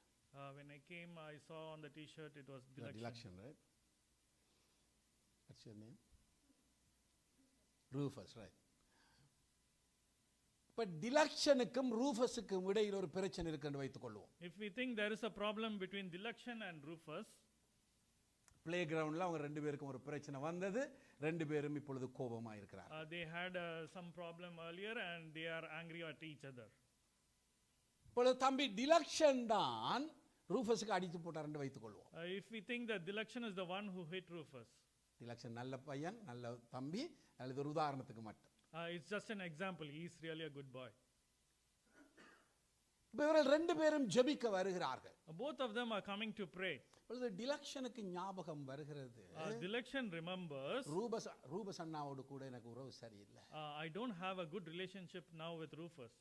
When I came, I saw on the t-shirt it was Dilaction, right? What's your name? Rufus, right? But டிலக்ஷனுக்கும் ரூஃபஸுக்கும் இடையில் ஒரு பிரச்சனை இருக்குன்னு வைத்துக் கொள்வோம். If we think there is a problem between Dilakshan and Rufus, play கிரவுண்ட்ல அவங்க ரெண்டு பேருக்கும் ஒரு பிரச்சனை வந்தது. ரெண்டு பேரும் இப்பொழுது கோபமா இருக்கிறார். they had some problem earlier and they are angry at each other. இப்பொழுது தம்பி டிலக்ஷன் தான் ரூஃபஸுக்கு அடித்து போட்டார்னு வைத்துக் கொள்வோம். If we think that Dilakshan is the one who hit Rufus, Dilakshan நல்ல பையன், நல்ல தம்பி, அல்லது ஒரு உதாரணத்துக்கு மட்டும். it's just an example. He is really a good boy. இப்ப இவர்கள் ரெண்டு பேரும் ஜெபிக்க வருகிறார்கள். Both of them are coming to pray. இப்பொழுது டிலக்ஷனுக்கு ஞாபகம் வருகிறது, Dilection remembers, ரூபஸ் அண்ணாவோடு கூட எனக்கு உறவு சரியில்லை, I don't have a good relationship now with Rufus.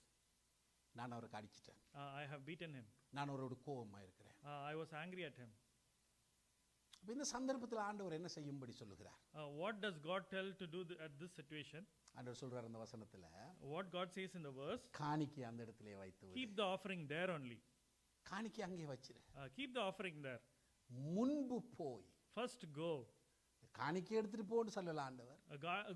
நான் அவருக்கு அடிச்சிட்டேன், I have beaten him. நான் அவரோட கோபமா இருக்கிறேன். I was angry at him. அப்ப இந்த சந்தர்ப்பத்தில் ஆண்டவர் என்ன செய்யும்படி சொல்லுகிறார்? What does God tell to do at this situation? ஆண்டவர் சொல்றார் அந்த வசனத்துல, What God says in the verse, காணிக்கை அந்த இடத்திலே வைத்து விடு. keep the offering there only. காணிக்கை அங்கே வச்சிரு. Keep the offering there. முன்பு போய் First go. காணிக்கை எடுத்துட்டு போன்னு சொல்லல ஆண்டவர்.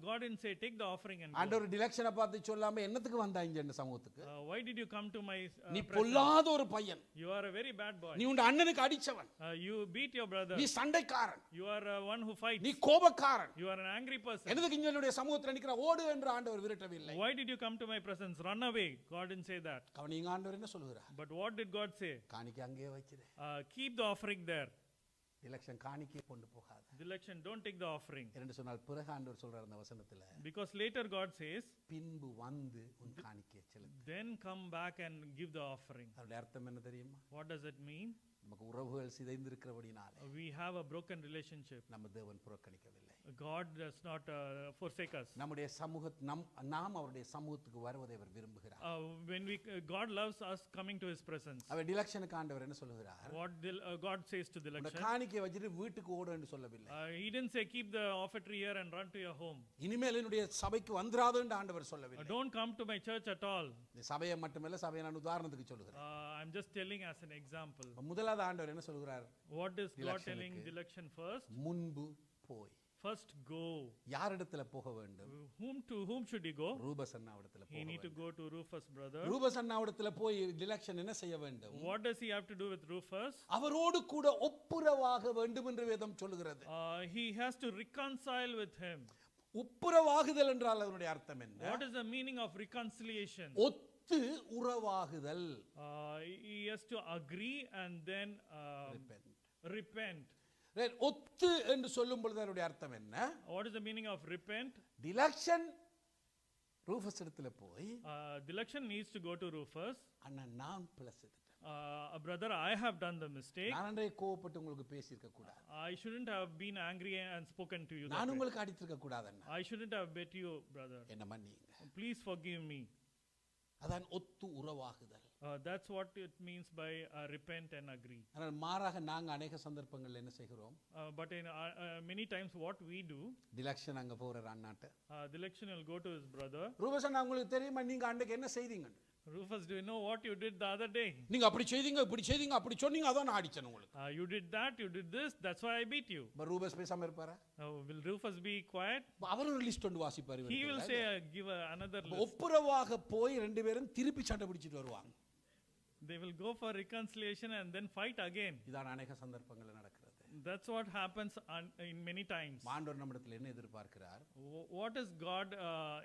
God didn't say take the offering and go. ஆண்டவர் டிலக்ஷனை பார்த்து சொல்லாம என்னத்துக்கு வந்தாங்க இந்த சமூகத்துக்கு? Why did you come to my நீ presence? பொல்லாத ஒரு பையன், You are a very bad boy. நீ உன் அண்ணனுக்கு அடிச்சவன், You beat your brother. நீ சண்டைக்காரன், You are one who fights. நீ கோபக்காரன், You are an angry person. என்னதுக்கு இங்களுடைய சமூகத்தில் நிக்கிற ஓடு என்று ஆண்டவர் விரட்டவில்லை. Why did you come to my presence? Run away. God didn't say that. கவனிங்க, ஆண்டவர் என்ன சொல்லுகிறார்? But what did God say? காணிக்கை அங்கே வச்சிரு. Keep the offering there. Dilakshan காணிக்கையை கொண்டு போகாத. Dilection, don't take the offering. என்று சொன்னால் பிறகு ஆண்டவர் சொல்றார் அந்த வசனத்துல, Because later God says, பின்பு வந்து உன் காணிக்கையை செலுத்து. then come back and give the offering. அதோட அர்த்தம் என்ன தெரியுமா? What does it mean? நமக்கு உறவுகள் சிதைந்திருக்கிறபடினாலே We have a broken relationship. நம்ம தேவன் புறக்கணிக்கவில்லை. God does not forsake us. நம்முடைய நாம் அவருடைய சமூகத்துக்கு வருவதை அவர் விரும்புகிறார். When God loves us coming to His presence. அவர் டிலக்ஷனுக்கு ஆண்டவர் என்ன சொல்லுகிறார்? What God says to இந்த dilection? காணிக்கையை வச்சிட்டு வீட்டுக்கு ஓடு என்று சொல்லவில்லை. He didn't say keep the offertory here and run to your home. இனிமேல் என்னுடைய சபைக்கு வந்துராது என்று ஆண்டவர் சொல்லவில்லை. Don't come to my church at all. இந்த சபையை மட்டுமல்ல, சபையை நான் உதாரணத்துக்கு சொல்லுகிறேன். I'm just telling as an example. முதலாவது ஆண்டவர் என்ன சொல்கிறார்? What is God telling dilection first? முன்பு போய். First go. யாரிடத்துல போக வேண்டும்? To whom should he go? ரூபஸ் அண்ணாவிடத்துல போக He need to வேண்டும். go to Rufus' brother. ரூபஸ் அண்ணாவிடத்துல போய் டிலக்ஷன் என்ன செய்ய வேண்டும்? What does he have to do with Rufus? அவரோடு கூட ஒப்புரவாக வேண்டும் என்று வேதம் சொல்லுகிறது. He has to reconcile with him. ஒப்புரவாகுதல் என்றால் அதனுடைய அர்த்தம் என்ன? What is the meaning of reconciliation? ஒத்து உறவாகுதல். He has to agree and then repent. ஒத்து என்று சொல்லும் பொழுது அதனுடைய அர்த்தம் என்ன? What is the meaning of repent? Dilakshan ரூபஸ் இடத்துல போய், Dilection needs to go to Rufus. அண்ணா நான் plus Brother, I have done the mistake. நான் அன்றைய கோபப்பட்டு உங்களுக்கு பேசியிருக்க கூடாது. I shouldn't have been angry and spoken to you. நான் உங்களுக்கு அடித்திருக்க கூடாது அண்ணா. I shouldn't have bet you, brother. என்ன மன்னிங்க. Please forgive me. அதான் ஒத்து உறவாகுதல். That's what it means by repent and agree. ஆனால் மாறாக நாங்க அநேக சந்தர்ப்பங்கள்ல என்ன செய்கிறோம்? But in many times what we do, Dilakshan அங்க போற அண்ணாட்ட, Dilection will go to his brother. ரூபஸ் அண்ணா உங்களுக்கு தெரியுமா நீங்க அன்றைக்கு என்ன செய்தீங்க? Rufus, do you know what you did the other day? நீங்க அப்படி செய்தீங்க, இப்படி செய்தீங்க, அப்படி சொன்னீங்க, அதான் நான் அடிச்சேன் உங்களுக்கு. You did that, you did this, that's why I beat you. ரூபஸ் பேசாம இருப்பாரா? Will Rufus be quiet? அவர் ஒரு லிஸ்ட் ஒன்று வாசிப்பாரு. He will say give another list. ஒப்புரவாக போய் ரெண்டு பேரும் திருப்பி சண்டை பிடிச்சிட்டு வருவாங்க. They will go for reconciliation and then fight again. இதான் அநேக சந்தர்ப்பங்கள்ல நடக்கிறது. That's what happens in many times. ஆண்டவர் நம்மிடத்தில் என்ன எதிர்பார்க்கிறார்? What is God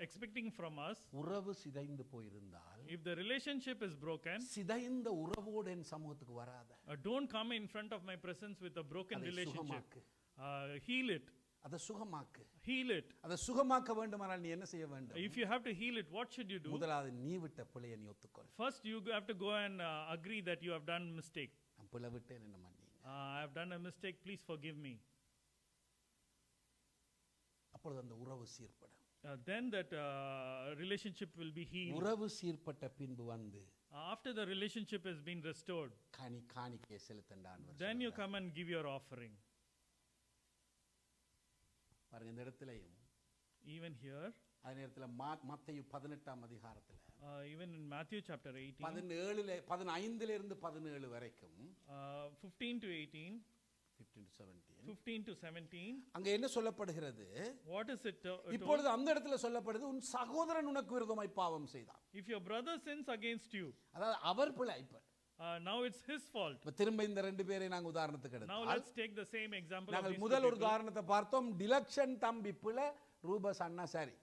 expecting from us? உறவு சிதைந்து போயிருந்தால், If the relationship is broken, சிதைந்த உறவோடு என் சமூகத்துக்கு வராத. don't come in front of my presence with a broken அதை relationship. சுகமாக்கு. Heal it. அதை சுகமாக்கு. Heal it. அதை சுகமாக்க வேண்டுமானால் நீ என்ன செய்ய வேண்டும்? If you have to heal it, what should you do? முதலாவது நீ விட்ட பிழையை நீ ஒத்துக்கொள். First, you have to go and agree that you have done mistake. நான் பிழை விட்டேன் என்ன மன்னிங்க. I have done a mistake. Please forgive me. அப்பொழுது அந்த உறவு சீர்படும். Then that relationship will be healed. உறவு சீர்பட்ட பின்பு வந்து, After the relationship has been restored, காணிக்கையை செலுத்தண்டான். then you come and give your offering. பாருங்க இந்த இடத்துலயும், Even here, அதே நேரத்தில் மத்தேயு 18ஆம் அதிகாரத்துல even in Matthew chapter 18, 15 இருந்து 17 வரைக்கும், 15 to 18, 15 to 17, 15 to 17, அங்க என்ன சொல்லப்படுகிறது? what is it? இப்பொழுது அந்த இடத்துல சொல்லப்படுது, உன் சகோதரன் உனக்கு விரோதமாய் பாவம் செய்தான். If your brother sins against you, அதாவது அவர் பிழை. இப்ப now it's his fault. திரும்ப இந்த ரெண்டு பேரை நாங்க உதாரணத்துக்கு Now எடுத்தோம். let's take the same example. நாங்கள் முதல் ஒரு உதாரணத்தை பார்த்தோம். டிலக்ஷன் தம்பி பிழை, ரூபஸ் அண்ணா சரி.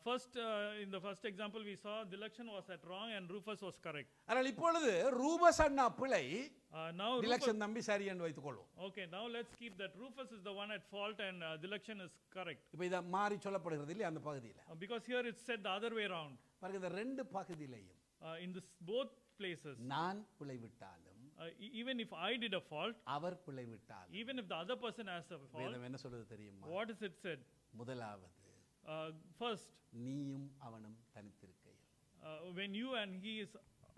First, in the first example we saw Dilection was at wrong and Rufus was correct. ஆனால் இப்பொழுது ரூபஸ் அண்ணா பிழை, Now டிலக்ஷன் தம்பி சரி என்று வைத்துக்கொள்வோம். okay, now let's keep that Rufus is the one at fault and Dilection is correct. இப்ப இத மாறி சொல்லப்படுகிறது இல்லையா அந்த பகுதியில? Because here it's said the other way around. பாருங்க இந்த ரெண்டு பகுதியிலையும் In this both places. நான் பிழைவிட்டாலும் Even if I did a fault, our பிழைவிட்டாலும் even if the other person has a fault, வேதம் என்ன சொல்றது தெரியுமா? what is it said? முதலாவது First, நீயும் அவனும் தனித்திருக்கையில், when you and he is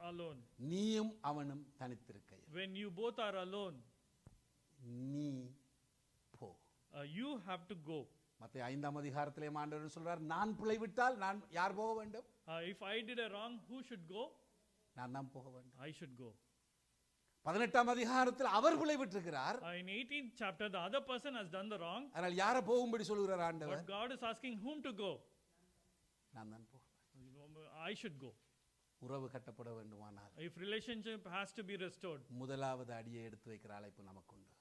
alone, நீயும் அவனும் தனித்திருக்கையில் when you both are alone, நீ போ. you have to go. மத்தேயு 5ஆம் அதிகாரத்திலே ஆண்டவர் சொல்றார், நான் பிழைவிட்டால் நான் யார் போக வேண்டும்? If I did a wrong, who should go? நான் தான் போக வேண்டும். I should go. 18ஆம் அதிகாரத்தில் அவர் பிழைவிட்டிருக்கிறார். In 18th chapter, the other person has done the wrong, ஆனால் யாரை போகும்படி சொல்கிறார் ஆண்டவர்? but God is asking whom to go. நான் தான் போக வேண்டும். I should go. உறவு கட்டப்பட வேண்டுமானால் If relationship has to be restored, முதலாவது அடியை எடுத்து வைக்கிற அழைப்பு நமக்குண்டு.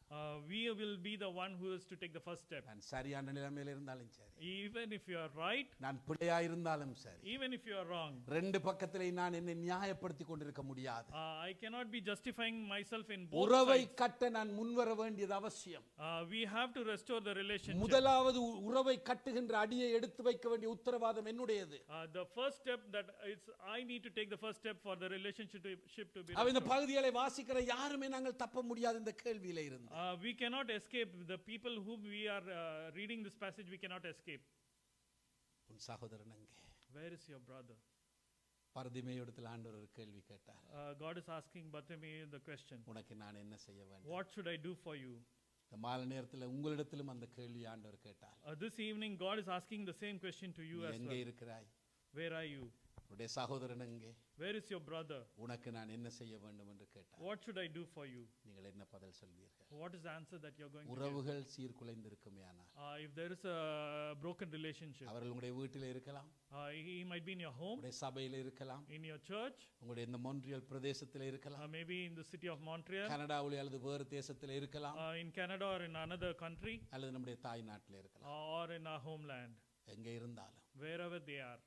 we will be the one who is to take the first step. நான் சரியான நிலைமையில இருந்தாலும் சரி, Even if you are right, நான் பிழையா இருந்தாலும் சரி, even if you are wrong, ரெண்டு பக்கத்திலே நான் என்னை நியாயப்படுத்தி கொண்டிருக்க முடியாது. I cannot be justifying myself in both உறவை sides. கட்ட நான் முன்வர வேண்டியது அவசியம். We have to restore the relationship. முதலாவது உறவை கட்டுகின்ற அடியை எடுத்து வைக்க வேண்டிய உத்தரவாதம் என்னுடையது. The first step that I need to take the first step for the relationship to be இந்த restored. பகுதிகளை வாசிக்கிற யாருமே நாங்கள் தப்ப முடியாது இந்த கேள்வியில இருந்து. We cannot escape. The people whom we are reading this passage, we cannot escape. உன் சகோதரன் அங்கே. Where is your brother? பர்திமேயுவிடத்தில் ஆண்டவர் ஒரு கேள்வி கேட்டார். God is asking Bartimaeus the question. உனக்கு நான் என்ன செய்ய வேண்டும்? What should I do for you? இந்த மாலை நேரத்தில் உங்களிடத்திலும் அந்த கேள்வி ஆண்டவர் கேட்டார். This evening, God is asking the same question to you நீ as எங்கே well. இருக்கிறாய்? Where are you? உன்னுடைய சகோதரன் எங்கே? Where is your brother? உனக்கு நான் என்ன செய்ய வேண்டும் என்று கேட்டார். What should I do for you? நீங்கள் என்ன பதில் சொல்வீர்கள்? What is the answer that you're going to give? உறவுகள் சீர்குலைந்திருக்குமேயானால், If there is a broken relationship, அவர்கள் உங்களுடைய வீட்டில் இருக்கலாம், he might be in your home, உங்களுடைய சபையில் இருக்கலாம், in your church, உங்களுடைய இந்த மொன்றியல் பிரதேசத்தில் இருக்கலாம், maybe in the city of Montreal, கனடாவில் அல்லது வேறு தேசத்தில் இருக்கலாம், in Canada or in another country, அல்லது நம்முடைய தாய் நாட்டில் இருக்கலாம். or in our homeland. எங்கே இருந்தாலும் Wherever they are,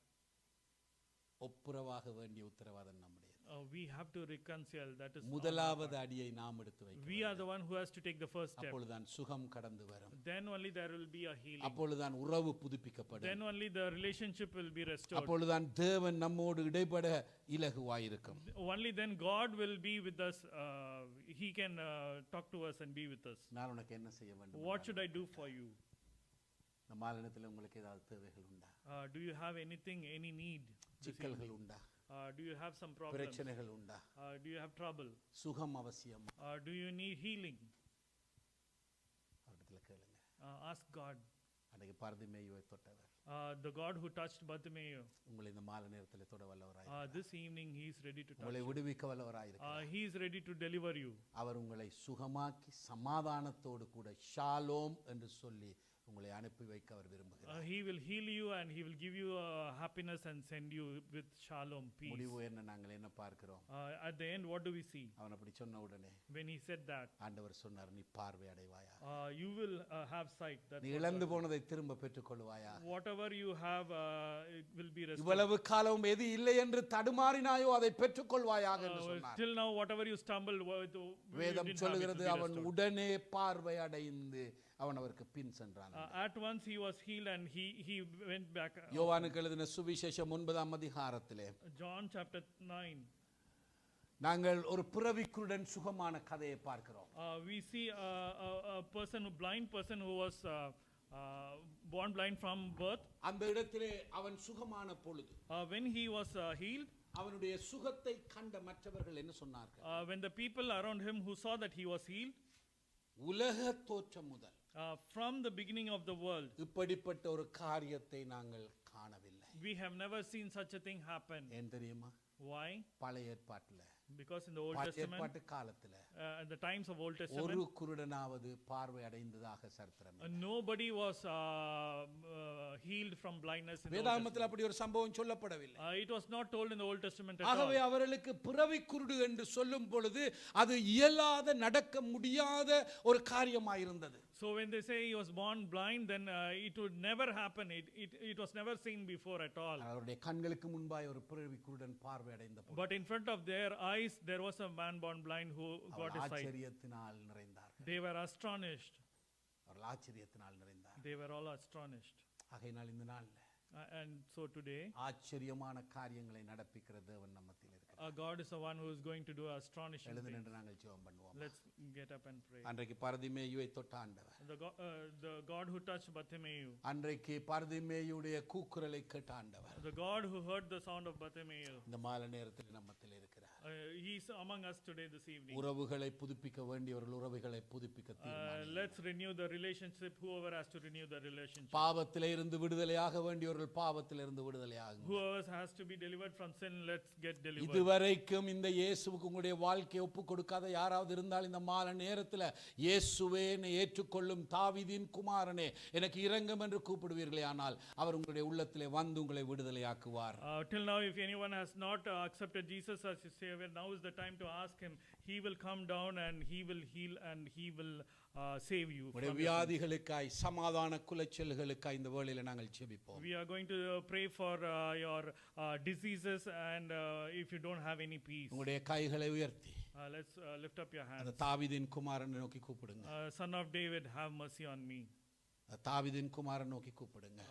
ஒப்புரவாக வேண்டிய உத்தரவாதம் நம்முடையது. we have to reconcile. That is முதலாவது அடியை நாம் எடுத்து வைக்க we are the one who has to take the first step. அப்பொழுதுதான் சுகம் கடந்து வரும். Then only there will be a healing. அப்பொழுதுதான் உறவு புதுப்பிக்கப்படும். Then only the relationship will be restored. அப்பொழுதுதான் தேவன் நம்மோடு இடைப்பட இலகுவாயிருக்கும். Only then God will be with us. He can talk to us and be with us. நான் உனக்கு என்ன செய்ய வேண்டும்? What should I do for you? இந்த மாநிலத்தில் உங்களுக்கு ஏதாவது தேவைகள் உண்டா? Do you have anything, any need? சிக்கல்கள் உண்டா? Do you have some problems? பிரச்சனைகள் உண்டா? Do you have trouble? சுகம் அவசியம். Do you need healing? அவரிடத்துல கேளுங்க. Ask God. அன்றைக்கு பர்திமேயுவை தொட்டவர் The God who touched Bartimaeus. உங்களை இந்த மாலை நேரத்தில் தொட வல்லவராய், This evening he is ready to touch உங்களை you. விடுவிக்க வல்லவராய் இருக்கிறார். He is ready to deliver you. அவர் உங்களை சுகமாக்கி சமாதானத்தோடு கூட ஷாலோம் என்று சொல்லி உங்களை அனுப்பி வைக்க அவர் விரும்புகிறார். He will heal you and he will give you happiness and send you with shalom, peace. முடிவு என்ன? நாங்கள் என்ன பார்க்கிறோம்? At the end, what do we see? அவன் அப்படி சொன்ன உடனே When he said that, ஆண்டவர் சொன்னார், நீ பார்வை அடைவாயா, you will have sight. That's நீ what இழந்து God- போனதை திரும்ப பெற்றுக் கொள்வாயா. whatever you have, it will be restored. இவ்வளவு காலம் எது இல்லை என்று தடுமாறினாயோ அதை பெற்றுக் கொள்வாயாக என்று சொன்னார். Till now, whatever you stumbled, வேதம் சொல்லுகிறது அவன் உடனே பார்வை அடைந்து அவன் அவருக்கு பின் சென்றான். at once he was healed and he went back. யோவானுக்கு எழுதின சுவிசேஷம் 9ஆம் அதிகாரத்திலே John chapter 9. நாங்கள் ஒரு பிறவிக்குருடன் சுகமான கதையை பார்க்கிறோம். We see a person, a blind person who was born blind from birth. அந்த இடத்திலே அவன் சுகமான பொழுது When he was healed, அவனுடைய சுகத்தை கண்ட மற்றவர்கள் என்ன சொன்னார்கள்? when the people around him who saw that he was healed, உலக தோற்றம் முதல் from the beginning of the world, இப்படிப்பட்ட ஒரு காரியத்தை நாங்கள் காணவில்லை. we have never seen such a thing happen. ஏன் தெரியுமா? Why? பழைய ஏற்பாட்டுல, Because in the Old பழைய Testament, ஏற்பாட்டு காலத்துல at the times of Old ஒரு Testament, குருடனாவது பார்வை அடைந்ததாக சரித்திரம் இல்லை. nobody was healed from blindness in the Old வேதாகமத்தில் அப்படி ஒரு சம்பவம் சொல்லப்படவில்லை. Testament. It was not told in the Old Testament at all. ஆகவே அவர்களுக்கு பிறவி குருடு என்று சொல்லும் பொழுது அது இயலாத, நடக்க முடியாத ஒரு காரியமாயிருந்தது. So when they say he was born blind, then it would never happen. It was never seen before at all. அவருடைய கண்களுக்கு முன்பாய் ஒரு பிறவி குருடன் பார்வை அடைந்த பொழுது But in front of their eyes, there was a man born blind who got his sight. ஆச்சரியத்தினால் நிறைந்தார்கள். They were astonished. அவர்கள் ஆச்சரியத்தினால் நிறைந்தார்கள். They were all astonished. ஆகையினால் இந்த நாள்ல And so today, ஆச்சரியமான காரியங்களை நடப்பிக்கிற தேவன் நம்மத்தில் இருக்கிறார். Our God is the one who is going to do astonishing எழுந்து things. நின்று நாங்கள் ஜெபம் பண்ணுவோம். Let's get up and pray. அன்றைக்கு பர்திமேயுவை தொட்ட ஆண்டவர், The God who touched Bartimaeus, அன்றைக்கு பர்திமேயுடைய கூக்குரலை கேட்ட ஆண்டவர், the God who heard the sound of Bartimaeus, இந்த மாலை நேரத்தில் நம்மத்தில் இருக்கிறார். He is among us today this evening. உறவுகளை புதுப்பிக்க வேண்டியவர்கள் உறவுகளை புதுப்பிக்க தீர்மானியுங்கள். Let's renew the relationship. Whoever has to renew the relationship. பாவத்திலே இருந்து விடுதலையாக வேண்டியவர்கள் பாவத்திலே இருந்து விடுதலையாகுங்கள். Whoever has to be delivered from sin, let's get delivered. இதுவரைக்கும் இந்த இயேசுவுக்கு உங்களுடைய வாழ்க்கையை ஒப்பு கொடுக்காத யாராவது இருந்தால் இந்த மாலை நேரத்தில் இயேசுவே என்னை ஏற்றுக்கொள்ளும் தாவீதின் குமாரனே எனக்கு இரங்கும் என்று கூப்பிடுவீர்களே, ஆனால் அவர் உங்களுடைய உள்ளத்திலே வந்து உங்களை விடுதலையாக்குவார். Till now, if anyone has not accepted Jesus as his Savior, now is the time to ask him. He will come down and he will heal and he will save you. உங்களுடைய வியாதிகளுக்காய் சமாதான குலைச்சல்களுக்காய் இந்த வேளையில நாங்கள் ஜெபிப்போம். We are going to pray for your diseases and if you don't have any peace. உங்களுடைய கைகளை உயர்த்தி Let's lift up your hands. அந்த தாவீதின் குமாரனை நோக்கி கூப்பிடுங்க. Son of David, have mercy on me. தாவீதின் குமாரனை நோக்கி கூப்பிடுங்க.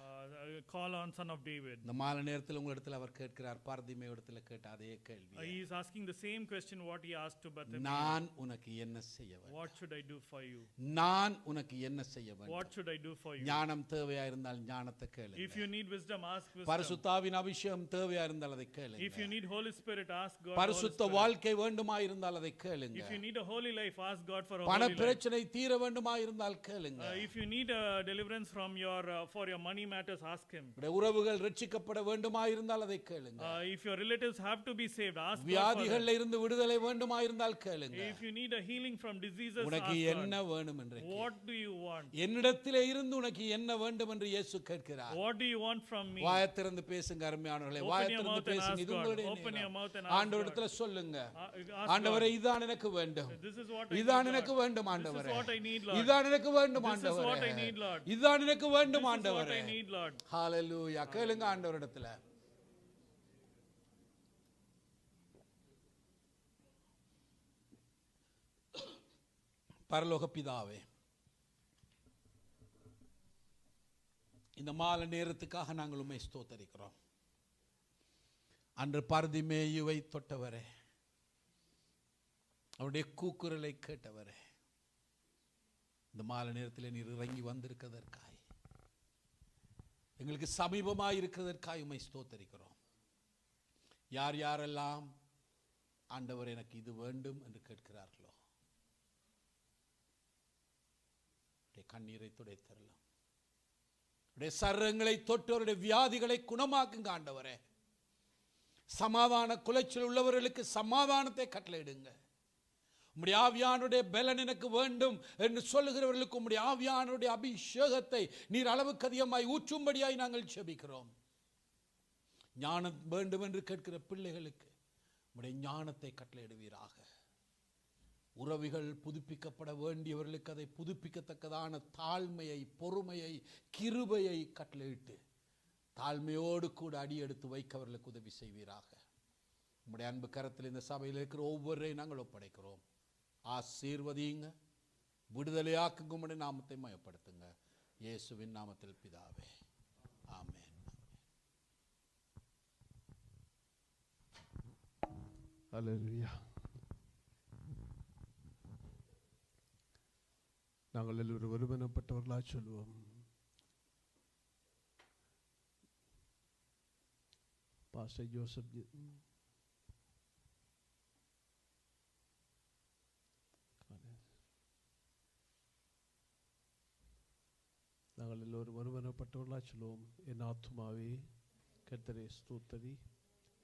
Call on Son of David. இந்த மாலை நேரத்தில் உங்களிடத்தில் அவர் கேட்கிறார் பர்திமேயுவிடத்தில் கேட்ட அதே கேள்வி. He is asking the same question what he asked to Bartimaeus. நான் உனக்கு என்ன செய்ய வேண்டும்? What should I do for you? நான் உனக்கு என்ன செய்ய வேண்டும்? What should I do for you? ஞானம் தேவையா இருந்தால் ஞானத்தை கேளுங்க. If you need wisdom, ask wisdom. பரிசுத்தாவின் அபிஷேகம் தேவையா இருந்தால் அதை கேளுங்க. If you need Holy Spirit, ask God. பரிசுத்த வாழ்க்கை வேண்டுமா இருந்தால் அதை கேளுங்க. If you need a holy life, ask God for a பண holy life. பிரச்சனை தீர வேண்டுமா இருந்தால் கேளுங்க. If you need a deliverance from your for your money matters, ask him. உறவுகள் ரட்சிக்கப்பட வேண்டுமா இருந்தால் அதை கேளுங்க. If your relatives have to be saved, ask God. வியாதிகளில் இருந்து விடுதலை வேண்டுமா இருந்தால் கேளுங்க. If you need a healing from diseases, உனக்கு ask என்ன God. வேணும் என்று கேளுங்க. What do you want? என்னிடத்திலே இருந்து உனக்கு என்ன வேண்டும் என்று இயேசு கேட்கிறார். What do you want from me? வாயை திறந்து பேசுங்க அருமையானவர்களே, Open வாயை your திறந்து mouth and பேசுங்க. ask இது God. உங்களுடைய Open your நேரம். mouth and ask ஆண்டவரிடத்துல God. சொல்லுங்க, Ask ஆண்டவரே God. இதான் எனக்கு வேண்டும், This is what I இதான் need, எனக்கு Lord. வேண்டும் This ஆண்டவரே, is what I need, Lord. இதான் எனக்கு வேண்டும் This is what I ஆண்டவரே, need, Lord. இதான் எனக்கு வேண்டும் This is what ஆண்டவரே. I need, Lord. ஹalleluya. கேளுங்க ஆண்டவரிடத்துல. பரலோக பிதாவே, இந்த மாலை நேரத்துக்காக நாங்கள் உம்மை ஸ்தோத்தரிக்கிறோம். அன்று பர்திமேயுவை தொட்டவரே, அவருடைய கூக்குரலை கேட்டவரே, இந்த மாலை நேரத்தில் நீர் இறங்கி வந்திருக்கிறதற்காய், எங்களுக்கு சமீபமாய் இருக்கிறதற்காய் உம்மை ஸ்தோத்தரிக்கிறோம். யார் யாரெல்லாம் ஆண்டவர் எனக்கு இது வேண்டும் என்று கேட்கிறார்களோ கண்ணீரை துடைத்தரலாம், சரங்களை தொட்டு அவருடைய வியாதிகளை குணமாக்குங்க ஆண்டவரே. சமாதான குலைச்சல் உள்ளவர்களுக்கு சமாதானத்தை கட்டளையிடுங்க. உம்முடைய ஆவியானுடைய பலன் எனக்கு வேண்டும் என்று சொல்லுகிறவர்களுக்கு உம்முடைய ஆவியானுடைய அபிஷேகத்தை நீர் அளவுக்கு அதிகமாய் ஊற்றும்படியாய் நாங்கள் ஜெபிக்கிறோம். ஞானம் வேண்டும் என்று கேட்கிற பிள்ளைகளுக்கு உம்முடைய ஞானத்தை கட்டளையிடுவீராக. உறவுகள் புதுப்பிக்கப்பட வேண்டியவர்களுக்கு அதை புதுப்பிக்கத்தக்கதான தாழ்மையை, பொறுமையை, கிருபையை கட்டளையிட்டு தாழ்மையோடு கூட அடியெடுத்து வைக்கவர்களுக்கு உதவி செய்வீராக. உம்முடைய அன்பு கரத்தில் இந்த சபையில் இருக்கிற ஒவ்வொருவரையும் நாங்கள் ஒப்படைக்கிறோம். ஆசீர்வதியுங்க, விடுதலையாக்குங்க, உம்முடைய நாமத்தை மயப்படுத்துங்க. இயேசுவின் நாமத்தில் பிதாவே, ஆமென். ஹல்லேலூயா. நாங்கள் எல்லோரும் ஒருமனப்பட்டவர்களாக சொல்லுவோம். பாஸ்டர் ஜோசப் நாங்கள் எல்லோரும் ஒருமனப்பட்டவர்களாக சொல்லுவோம். என் ஆத்துமாவே கர்த்தரை ஸ்தோத்தரி,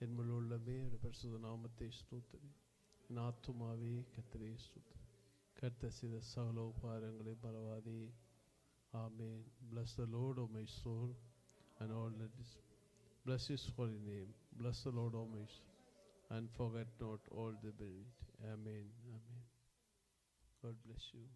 என் முழு உள்ளமே பரிசுத்த நாமத்தை ஸ்தோத்தரி. என் ஆத்துமாவே கர்த்தரை ஸ்தோத்தரி, கர்த்தர் செய்த சகல உபகாரங்களை மறவாதே. Amen. Bless the Lord, O my soul, and all that is. Bless His holy name. Bless the Lord, O my soul, and forget not all the benefit. Amen. Amen. God bless you.